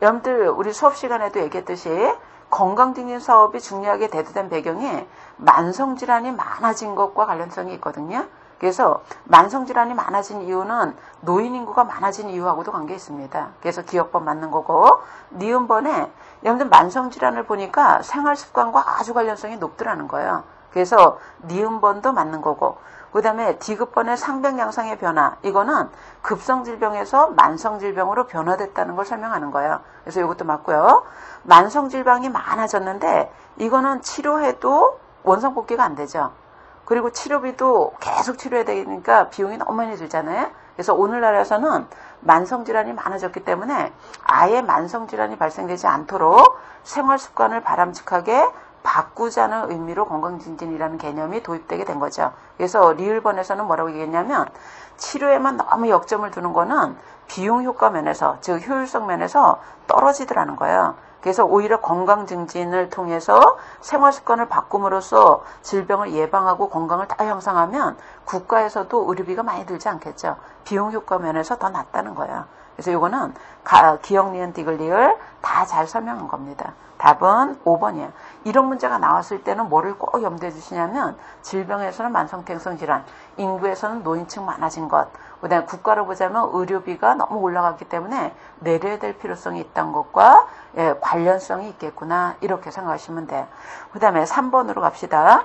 여러분들 우리 수업 시간에도 얘기했듯이 건강증진 사업이 중요하게 대두된 배경이 만성질환이 많아진 것과 관련성이 있거든요. 그래서 만성질환이 많아진 이유는 노인 인구가 많아진 이유하고도 관계 있습니다. 그래서 기억번 맞는 거고, 니은번에 여러분들 만성질환을 보니까 생활습관과 아주 관련성이 높더라는 거예요. 그래서 니은번도 맞는 거고, 그 다음에 디귿번의 상병양상의 변화, 이거는 급성질병에서 만성질병으로 변화됐다는 걸 설명하는 거예요. 그래서 이것도 맞고요. 만성질병이 많아졌는데 이거는 치료해도 원상복귀가 안 되죠. 그리고 치료비도 계속 치료해야 되니까 비용이 너무 많이 들잖아요. 그래서 오늘날에서는 만성질환이 많아졌기 때문에 아예 만성질환이 발생되지 않도록 생활습관을 바람직하게 바꾸자는 의미로 건강증진이라는 개념이 도입되게 된 거죠. 그래서 리을번에서는 뭐라고 얘기했냐면 치료에만 너무 역점을 두는 거는 비용 효과 면에서, 즉 효율성 면에서 떨어지더라는 거예요. 그래서 오히려 건강증진을 통해서 생활습관을 바꿈으로써 질병을 예방하고 건강을 다 향상하면 국가에서도 의료비가 많이 들지 않겠죠. 비용 효과 면에서 더 낫다는 거예요. 그래서 이거는 기억, 니은, 디귿, 리을 다 잘 설명한 겁니다. 답은 5번이에요. 이런 문제가 나왔을 때는 뭐를 꼭 염두해 주시냐면 질병에서는 만성태행성 질환, 인구에서는 노인층 많아진 것, 그 다음에 국가로 보자면 의료비가 너무 올라갔기 때문에 내려야 될 필요성이 있다는 것과 관련성이 있겠구나 이렇게 생각하시면 돼요. 그 다음에 3번으로 갑시다.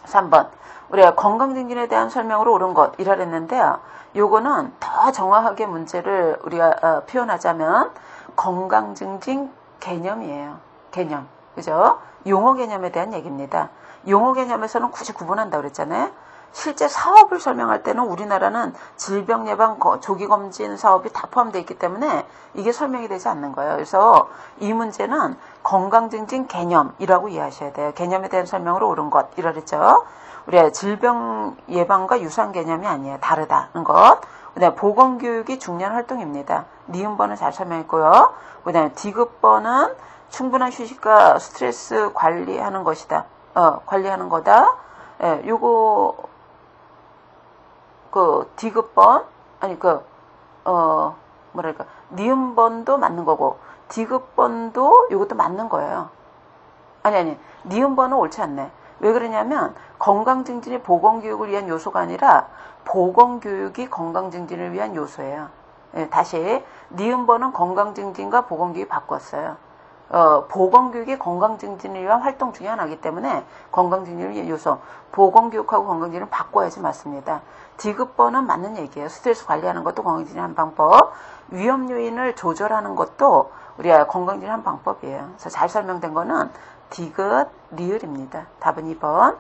3번 우리가 건강증진에 대한 설명으로 옳은 것 이라 했는데요. 요거는 더 정확하게 문제를 우리가 표현하자면 건강증진 개념이에요. 개념. 그죠? 용어 개념에 대한 얘기입니다. 용어 개념에서는 굳이 구분한다고 그랬잖아요. 실제 사업을 설명할 때는 우리나라는 질병 예방 조기검진 사업이 다 포함되어 있기 때문에 이게 설명이 되지 않는 거예요. 그래서 이 문제는 건강증진 개념이라고 이해하셔야 돼요. 개념에 대한 설명으로 옳은 것 이라 그랬죠. 우리 질병 예방과 유사한 개념이 아니에요. 다르다는 것. 그 다음에 보건교육이 중요한 활동입니다. 니은번은 잘 설명했고요. 그 다음에 디귿번은 충분한 휴식과 스트레스 관리하는 것이다. 관리하는 거다. 예, 요거, 디귿번, 아니 뭐랄까 니은번도 맞는 거고 디귿번도 이것도 맞는 거예요. 아니 니은번은 옳지 않네. 왜 그러냐면 건강증진이 보건교육을 위한 요소가 아니라 보건교육이 건강증진을 위한 요소예요. 예, 다시 니은번은 건강증진과 보건교육이 바꿨어요. 보건교육이 건강증진을 위한 활동 중에 하나이기 때문에 건강증진을 위한 요소, 보건교육하고 건강증진을 바꿔야지 맞습니다. 디귿번은 맞는 얘기예요. 스트레스 관리하는 것도 건강증진의 한 방법, 위험 요인을 조절하는 것도 우리가 건강증진의 한 방법이에요. 그래서 잘 설명된 거는 디귿, 리을입니다. 답은 2번.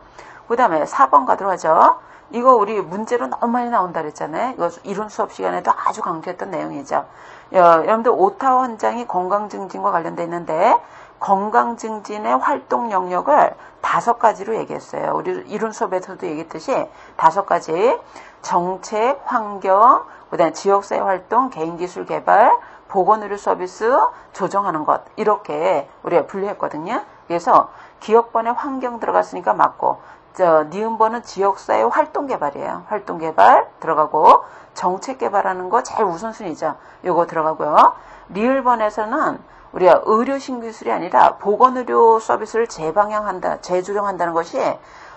그 다음에 4번 가도록 하죠. 이거 우리 문제로 너무 많이 나온다 그랬잖아요. 이거 이론 수업 시간에도 아주 강조했던 내용이죠. 여러분들 오타와 헌장이 건강증진과 관련되어 있는데 건강증진의 활동 영역을 5가지로 얘기했어요. 우리 이론 수업에서도 얘기했듯이 5가지. 정책, 환경, 그다음에 지역사회 활동, 개인기술 개발, 보건의료 서비스 조정하는 것 이렇게 우리가 분류했거든요. 그래서 기업번에 환경 들어갔으니까 맞고 니은번은 지역사회 활동개발이에요. 활동개발 들어가고 정책 개발하는 거 제일 우선순위죠. 요거 들어가고요. 리을번에서는 우리가 의료신기술이 아니라 보건의료 서비스를 재방향한다, 재조정한다는 것이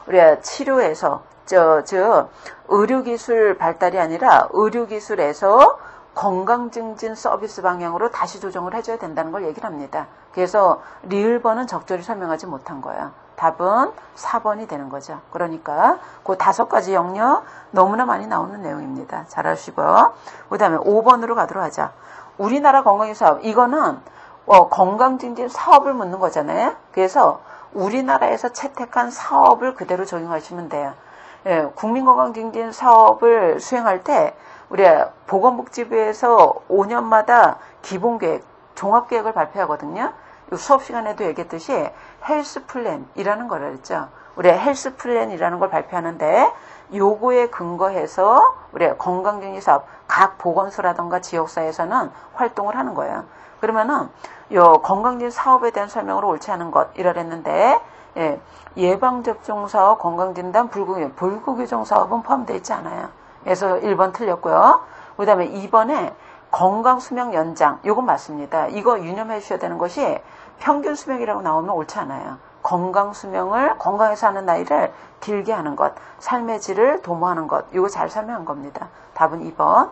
우리가 치료에서 즉 의료기술 발달이 아니라 의료기술에서 건강증진 서비스 방향으로 다시 조정을 해줘야 된다는 걸 얘기를 합니다. 그래서 리을번은 적절히 설명하지 못한 거예요. 답은 4번이 되는 거죠. 그러니까 그 5가지 영역 너무나 많이 나오는 내용입니다. 잘 아시고요. 그 다음에 5번으로 가도록 하자. 우리나라 건강사업 이거는 건강증진 사업을 묻는 거잖아요. 그래서 우리나라에서 채택한 사업을 그대로 적용하시면 돼요. 예, 국민건강증진 사업을 수행할 때 우리 보건복지부에서 5년마다 기본계획, 종합계획을 발표하거든요. 수업 시간에도 얘기했듯이 헬스플랜이라는 걸 알았죠. 우리 헬스플랜이라는 걸 발표하는데 요거에 근거해서 우리 건강증진 사업 각 보건소라든가 지역사회에서는 활동을 하는 거예요. 그러면은 요 건강증진 사업에 대한 설명으로 옳지 않은 것 이러랬는데 예방접종 사업, 건강진단, 불구규정 사업은 포함되어 있지 않아요. 그래서 1번 틀렸고요. 그 다음에 2번에 건강수명 연장, 이건 맞습니다. 이거 유념해 주셔야 되는 것이 평균 수명이라고 나오면 옳지 않아요. 건강수명을, 건강해서 하는 나이를 길게 하는 것, 삶의 질을 도모하는 것, 이거 잘 설명한 겁니다. 답은 2번.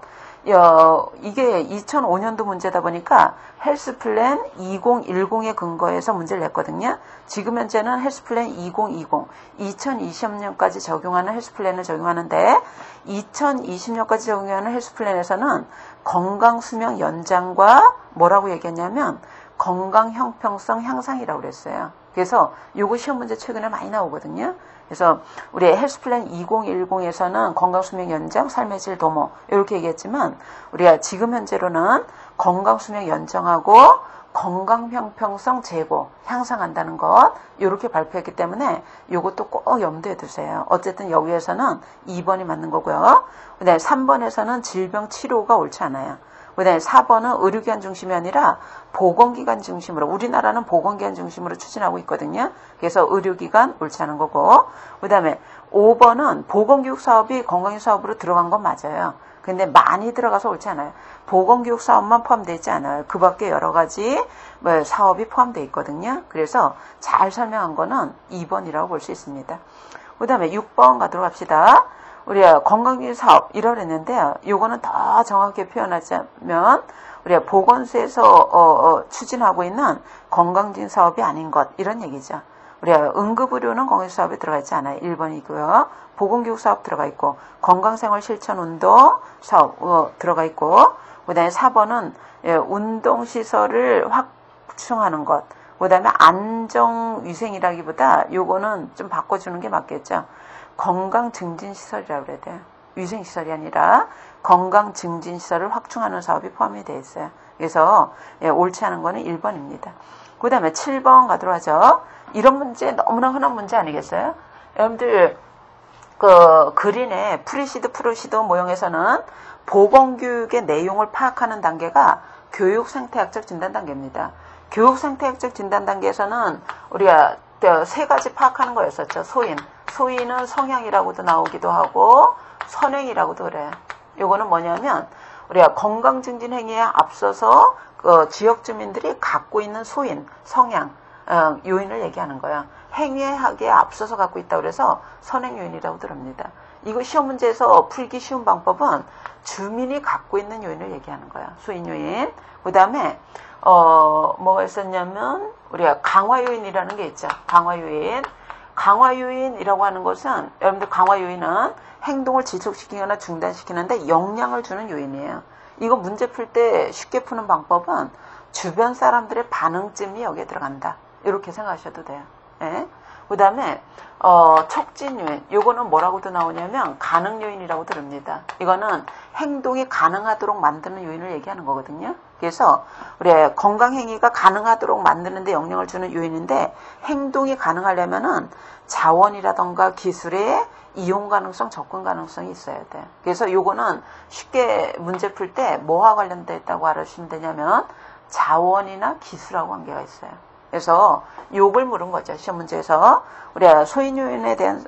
이게 2005년도 문제다 보니까 헬스플랜 2010에 근거해서 문제를 냈거든요. 지금 현재는 헬스플랜 2020, 2020년까지 적용하는 헬스플랜을 적용하는데 2020년까지 적용하는 헬스플랜에서는 건강수명 연장과 뭐라고 얘기했냐면 건강 형평성 향상이라고 그랬어요. 그래서 요거 시험 문제 최근에 많이 나오거든요. 그래서 우리 헬스플랜 2010에서는 건강수명 연장, 삶의 질 도모 이렇게 얘기했지만 우리가 지금 현재로는 건강수명 연장하고 건강 형평성 제고 향상한다는 것 이렇게 발표했기 때문에 이것도 꼭 염두에 두세요. 어쨌든 여기에서는 2번이 맞는 거고요. 그다음에 3번에서는 질병 치료가 옳지 않아요. 그 다음에 4번은 의료기관 중심이 아니라 보건기관 중심으로, 우리나라는 보건기관 중심으로 추진하고 있거든요. 그래서 의료기관 옳지 않은 거고, 그 다음에 5번은 보건교육 사업이 건강유 사업으로 들어간 건 맞아요. 근데 많이 들어가서 옳지 않아요. 보건교육 사업만 포함되어 있지 않아요. 그 밖에 여러 가지 사업이 포함되어 있거든요. 그래서 잘 설명한 거는 2번이라고 볼 수 있습니다. 그 다음에 6번 가도록 합시다. 우리가 건강기술 사업 이러랬는데요. 요거는 더 정확하게 표현하자면 우리가 보건소에서 추진하고 있는 건강진 사업이 아닌 것 이런 얘기죠. 우리가 응급의료는 건강기술 사업에 들어가 있지 않아요. 1번이고요. 보건교육 사업 들어가 있고 건강생활 실천운동 사업 들어가 있고 그 다음에 4번은 운동시설을 확충하는 것 그 다음에 안정위생이라기보다 요거는 좀 바꿔주는 게 맞겠죠. 건강증진시설이라고 그래야 돼요. 위생시설이 아니라 건강증진시설을 확충하는 사업이 포함이 되어 있어요. 그래서 옳지 않은 거는 1번입니다. 그 다음에 7번 가도록 하죠. 이런 문제 너무나 흔한 문제 아니겠어요? 여러분들 그 그린의 프리시드 프로시드 모형에서는 보건교육의 내용을 파악하는 단계가 교육생태학적 진단 단계입니다. 교육생태학적 진단 단계에서는 우리가 3가지 파악하는 거였었죠. 소인은 성향이라고도 나오기도 하고 선행이라고도 그래요. 요거는 뭐냐면 우리가 건강 증진 행위에 앞서서 그 지역 주민들이 갖고 있는 소인, 성향, 요인을 얘기하는 거야. 행위하기에 앞서서 갖고 있다고 그래서 선행 요인이라고 들읍니다. 이거 시험 문제에서 풀기 쉬운 방법은 주민이 갖고 있는 요인을 얘기하는 거야. 소인 요인. 그 다음에 뭐가 있었냐면 우리가 강화 요인이라는 게 있죠. 강화 요인. 강화 요인이라고 하는 것은 여러분들 강화 요인은 행동을 지속시키거나 중단시키는데 영향을 주는 요인이에요. 이거 문제 풀 때 쉽게 푸는 방법은 주변 사람들의 반응쯤이 여기에 들어간다. 이렇게 생각하셔도 돼요. 예? 그 다음에 촉진 요인. 요거는 뭐라고도 나오냐면 가능 요인이라고 들읍니다. 이거는 행동이 가능하도록 만드는 요인을 얘기하는 거거든요. 그래서 우리 건강행위가 가능하도록 만드는데 영향을 주는 요인인데 행동이 가능하려면은 자원이라던가 기술의 이용 가능성, 접근 가능성이 있어야 돼. 그래서 요거는 쉽게 문제 풀 때 뭐와 관련되어 있다고 알아주시면 되냐면 자원이나 기술하고 관계가 있어요. 그래서 요걸 물은 거죠. 시험 문제에서 우리가 소인 요인에 대한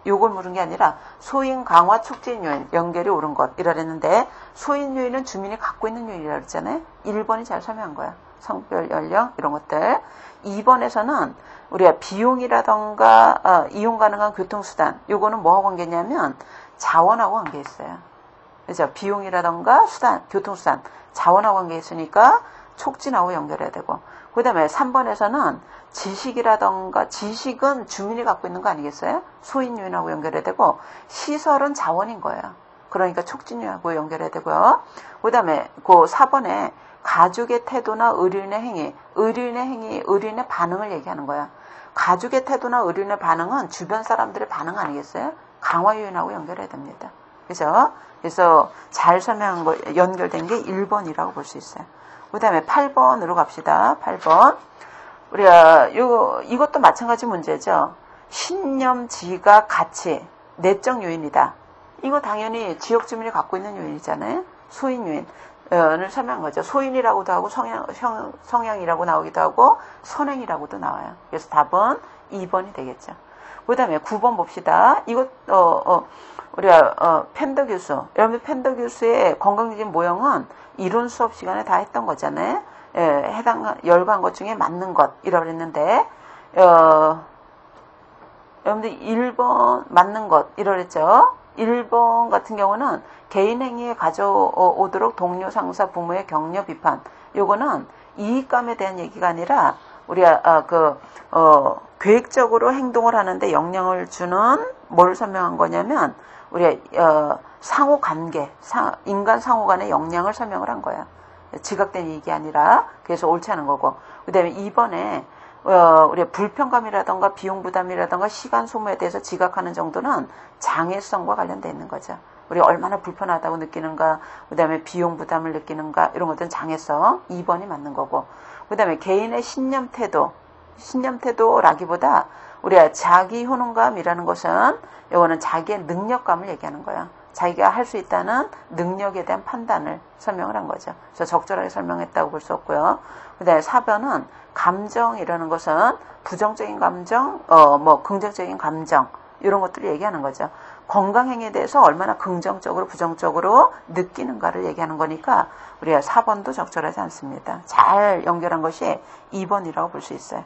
요걸 물은 게 아니라 소인 강화 촉진 요인 연결이 옳은 것 이랬는데 소인 요인은 주민이 갖고 있는 요인이라고 했잖아요. 1번이 잘 설명한 거야. 성별, 연령 이런 것들. 2번에서는 우리가 비용이라던가 이용 가능한 교통수단 요거는 뭐하고 관계냐면 자원하고 관계 있어요. 그죠? 비용이라던가 수단, 교통수단 자원하고 관계 있으니까 촉진하고 연결해야 되고 그 다음에 3번에서는 지식이라던가 지식은 주민이 갖고 있는 거 아니겠어요? 소인 요인하고 연결해야 되고 시설은 자원인 거예요. 그러니까 촉진 요인하고 연결해야 되고요. 그 다음에 그 4번에 가족의 태도나 의료인의 행위, 의료인의 반응을 얘기하는 거야. 가족의 태도나 의료인의 반응은 주변 사람들의 반응 아니겠어요? 강화 요인하고 연결해야 됩니다. 그죠? 그래서 잘 설명한 거 연결된 게 1번이라고 볼 수 있어요. 그 다음에 8번으로 갑시다. 8번. 우리가 이것도 마찬가지 문제죠. 신념, 지각, 가치, 내적 요인이다. 이거 당연히 지역 주민이 갖고 있는 요인이잖아요. 소인 요인을 설명한 거죠. 소인이라고도 하고 성향이라고 나오기도 하고 선행이라고도 나와요. 그래서 답은 2번이 되겠죠. 그 다음에 9번 봅시다. 이것 우리가 펜더 교수, 여러분들 펜더 교수의 건강증진 모형은 이론 수업 시간에 다 했던 거잖아요. 열거한 것 중에 맞는 것이라고 그랬는데 여러분들 1번 맞는 것 이라고 그랬죠. 1번 같은 경우는 개인 행위에 가져오도록 동료, 상사, 부모의 격려, 비판. 요거는 이익감에 대한 얘기가 아니라 우리가 계획적으로 행동을 하는데 영향을 주는 뭘 설명한 거냐면 우리가 상호 관계, 인간 상호 간의 영향을 설명을 한 거야. 지각된 이익이 아니라 그래서 옳지 않은 거고. 그다음에 2번에 우리가 불편감이라던가 비용 부담이라던가 시간 소모에 대해서 지각하는 정도는 장애성과 관련되어 있는 거죠. 우리가 얼마나 불편하다고 느끼는가, 그다음에 비용 부담을 느끼는가 이런 것들은 장애성 2번이 맞는 거고. 그다음에 개인의 신념 태도라기보다 우리가 자기 효능감이라는 것은 이거는 자기의 능력감을 얘기하는 거야. 자기가 할 수 있다는 능력에 대한 판단을 설명을 한 거죠. 그래서 적절하게 설명했다고 볼 수 없고요. 그 다음에 4번은 감정이라는 것은 부정적인 감정, 긍정적인 감정 이런 것들을 얘기하는 거죠. 건강행위에 대해서 얼마나 긍정적으로 부정적으로 느끼는가를 얘기하는 거니까 우리가 4번도 적절하지 않습니다. 잘 연결한 것이 2번이라고 볼 수 있어요.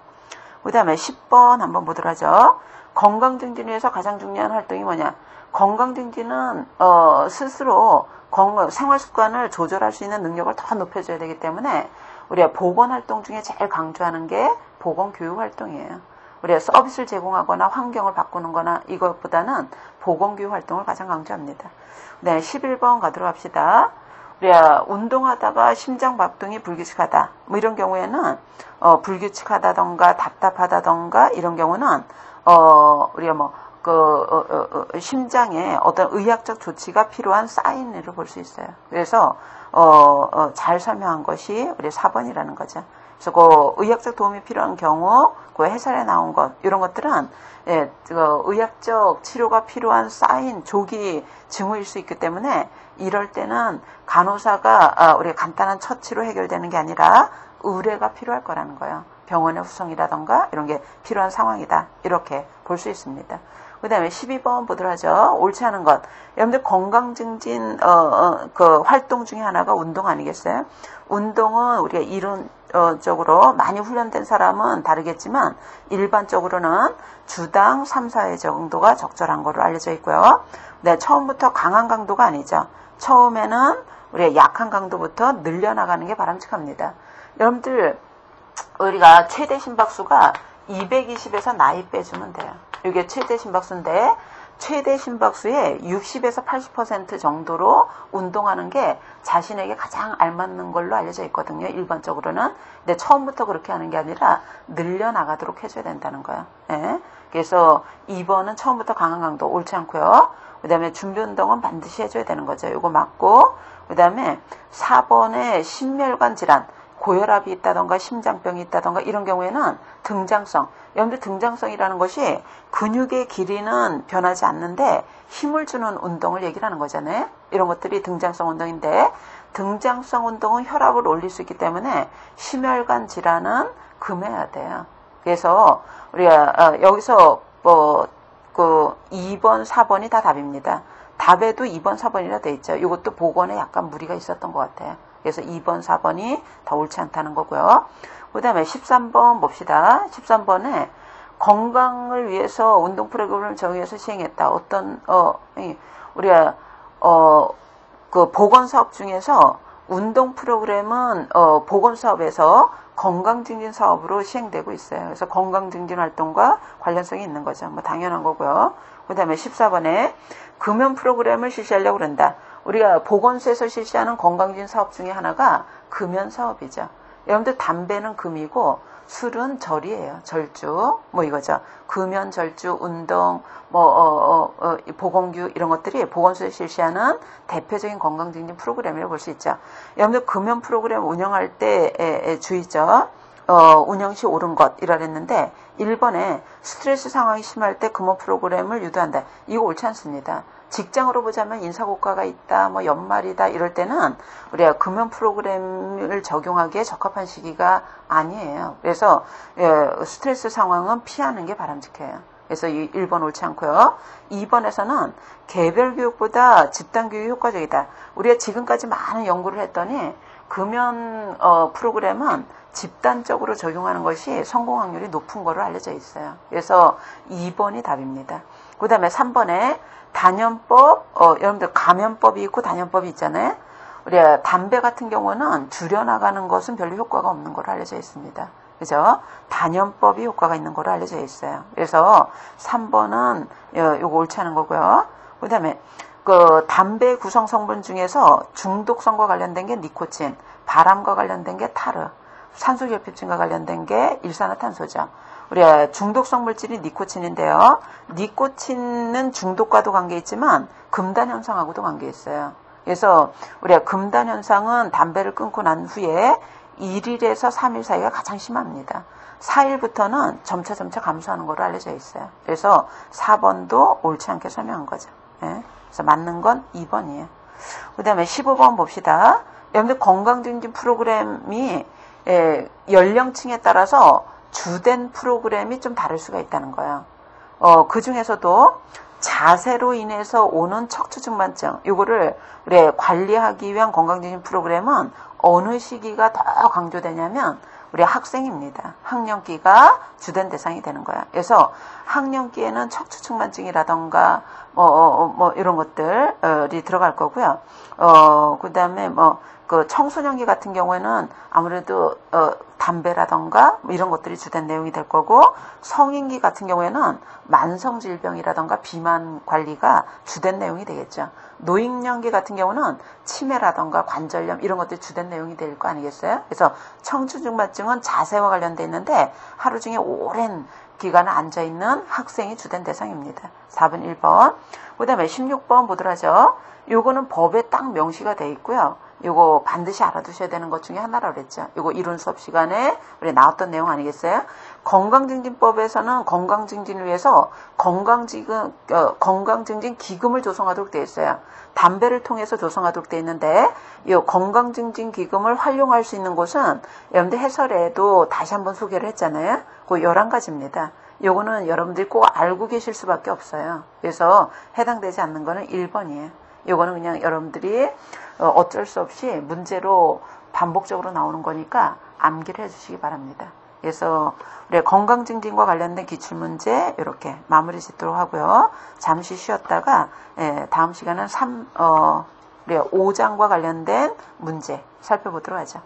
그 다음에 10번 한번 보도록 하죠. 건강증진 위해서 가장 중요한 활동이 뭐냐? 건강증진은 스스로 생활습관을 조절할 수 있는 능력을 더 높여줘야 되기 때문에 우리가 보건활동 중에 제일 강조하는 게 보건교육활동이에요. 우리가 서비스를 제공하거나 환경을 바꾸는 거나 이것보다는 보건교육활동을 가장 강조합니다. 네, 11번 가도록 합시다. 우리가 운동하다가 심장박동이 불규칙하다. 뭐 이런 경우에는 불규칙하다던가 답답하다던가 이런 경우는 우리가 심장에 어떤 의학적 조치가 필요한 사인으로 볼 수 있어요. 그래서 잘 설명한 것이 우리 4번이라는 거죠. 그래서 그 의학적 도움이 필요한 경우 그 해설에 나온 것 이런 것들은 의학적 치료가 필요한 사인, 조기 징후일 수 있기 때문에 이럴 때는 간호사가 우리 간단한 처치로 해결되는 게 아니라 의뢰가 필요할 거라는 거예요. 병원의 후송이라던가 이런 게 필요한 상황이다. 이렇게 볼 수 있습니다. 그 다음에 12번 보도록 하죠. 옳지 않은 것. 여러분들 건강 증진, 그 활동 중에 하나가 운동 아니겠어요? 운동은 우리가 이론적으로 많이 훈련된 사람은 다르겠지만, 일반적으로는 주당 3, 4회 정도가 적절한 거로 알려져 있고요. 네, 처음부터 강한 강도가 아니죠. 처음에는 우리가 약한 강도부터 늘려나가는 게 바람직합니다. 여러분들, 우리가 최대 심박수가 220에서 나이 빼주면 돼요. 이게 최대 심박수인데, 최대 심박수의 60에서 80% 정도로 운동하는 게 자신에게 가장 알맞는 걸로 알려져 있거든요. 일반적으로는. 근데 처음부터 그렇게 하는 게 아니라 늘려나가도록 해줘야 된다는 거예요. 예. 그래서 2번은 처음부터 강한 강도 옳지 않고요. 그 다음에 준비 운동은 반드시 해줘야 되는 거죠. 이거 맞고. 그 다음에 4번에 심혈관 질환. 고혈압이 있다던가 심장병이 있다던가 이런 경우에는 등장성. 여러분들 등장성이라는 것이 근육의 길이는 변하지 않는데 힘을 주는 운동을 얘기를 하는 거잖아요. 이런 것들이 등장성 운동인데 등장성 운동은 혈압을 올릴 수 있기 때문에 심혈관 질환은 금해야 돼요. 그래서 우리가 여기서 그 2번, 4번이 다 답입니다. 답에도 2번, 4번이라 돼 있죠. 이것도 복원에 약간 무리가 있었던 것 같아요. 그래서 2번, 4번이 다 옳지 않다는 거고요. 그 다음에 13번 봅시다. 13번에 건강을 위해서 운동 프로그램을 정해서 시행했다. 어떤, 우리가, 그 보건사업 중에서 운동 프로그램은, 보건사업에서 건강증진 사업으로 시행되고 있어요. 그래서 건강증진 활동과 관련성이 있는 거죠. 뭐 당연한 거고요. 그 다음에 14번에 금연 프로그램을 실시하려고 그런다. 우리가 보건소에서 실시하는 건강증진 사업 중에 하나가 금연 사업이죠. 여러분들 담배는 금이고 술은 절이에요. 절주 뭐 이거죠. 금연, 절주, 운동, 보건교 이런 것들이 보건소에서 실시하는 대표적인 건강증진 프로그램이라고 볼 수 있죠. 여러분들 금연 프로그램 운영할 때 주의죠. 운영 시 옳은 것이라 그랬는데 1번에 스트레스 상황이 심할 때 금연 프로그램을 유도한다. 이거 옳지 않습니다. 직장으로 보자면 인사고과가 있다, 뭐 연말이다 이럴 때는 우리가 금연 프로그램을 적용하기에 적합한 시기가 아니에요. 그래서 스트레스 상황은 피하는 게 바람직해요. 그래서 1번 옳지 않고요. 2번에서는 개별 교육보다 집단 교육이 효과적이다. 우리가 지금까지 많은 연구를 했더니 금연 프로그램은 집단적으로 적용하는 것이 성공 확률이 높은 거로 알려져 있어요. 그래서 2번이 답입니다. 그 다음에 3번에 단연법, 여러분들 감연법이 있고 단연법이 있잖아요. 우리가 담배 같은 경우는 줄여나가는 것은 별로 효과가 없는 거로 알려져 있습니다. 그죠? 단연법이 효과가 있는 거로 알려져 있어요. 그래서 3번은 요거 옳지 않은 거고요. 그 다음에 그 담배 구성 성분 중에서 중독성과 관련된 게 니코틴, 바람과 관련된 게 타르, 산소결핍증과 관련된 게 일산화탄소죠. 우리가 중독성 물질이 니코틴인데요. 니코틴은 중독과도 관계 있지만 금단 현상하고도 관계 있어요. 그래서 우리가 금단 현상은 담배를 끊고 난 후에 1일에서 3일 사이가 가장 심합니다. 4일부터는 점차 감소하는 걸로 알려져 있어요. 그래서 4번도 옳지 않게 설명한 거죠. 예? 그래서 맞는 건 2번이에요. 그 다음에 15번 봅시다. 여러분들 건강증진 프로그램이 연령층에 따라서 주된 프로그램이 좀 다를 수가 있다는 거예요. 그 중에서도 자세로 인해서 오는 척추증만증, 요거를 관리하기 위한 건강증진 프로그램은 어느 시기가 더 강조되냐면 우리 학생입니다. 학령기가 주된 대상이 되는 거야. 그래서 학령기에는 척추측만증이라던가 이런 것들이 들어갈 거고요. 그 다음에 그 청소년기 같은 경우에는 아무래도 담배라던가 이런 것들이 주된 내용이 될 거고, 성인기 같은 경우에는 만성질병이라던가 비만 관리가 주된 내용이 되겠죠. 노인년기 같은 경우는 치매라던가 관절염 이런 것들이 주된 내용이 될 거 아니겠어요? 그래서 청춘증만증은 자세와 관련돼 있는데 하루 중에 오랜 기간을 앉아있는 학생이 주된 대상입니다. 4번, 1번. 그 다음에 16번 보도록 하죠. 요거는 법에 딱 명시가 돼 있고요. 요거 반드시 알아두셔야 되는 것 중에 하나라고 그랬죠. 요거 이론 수업 시간에 우리 나왔던 내용 아니겠어요? 건강증진법에서는 건강증진을 위해서 건강증진 기금을 조성하도록 되어 있어요. 담배를 통해서 조성하도록 되어 있는데 이 건강증진 기금을 활용할 수 있는 곳은 여러분들 해설에도 다시 한번 소개를 했잖아요. 그 11가지입니다. 요거는 여러분들이 꼭 알고 계실 수밖에 없어요. 그래서 해당되지 않는 거는 1번이에요. 요거는 그냥 여러분들이 어쩔 수 없이 문제로 반복적으로 나오는 거니까 암기를 해주시기 바랍니다. 그래서 우리 건강증진과 관련된 기출문제 이렇게 마무리 짓도록 하고요. 잠시 쉬었다가 다음 시간은 우리 5장과 관련된 문제 살펴보도록 하죠.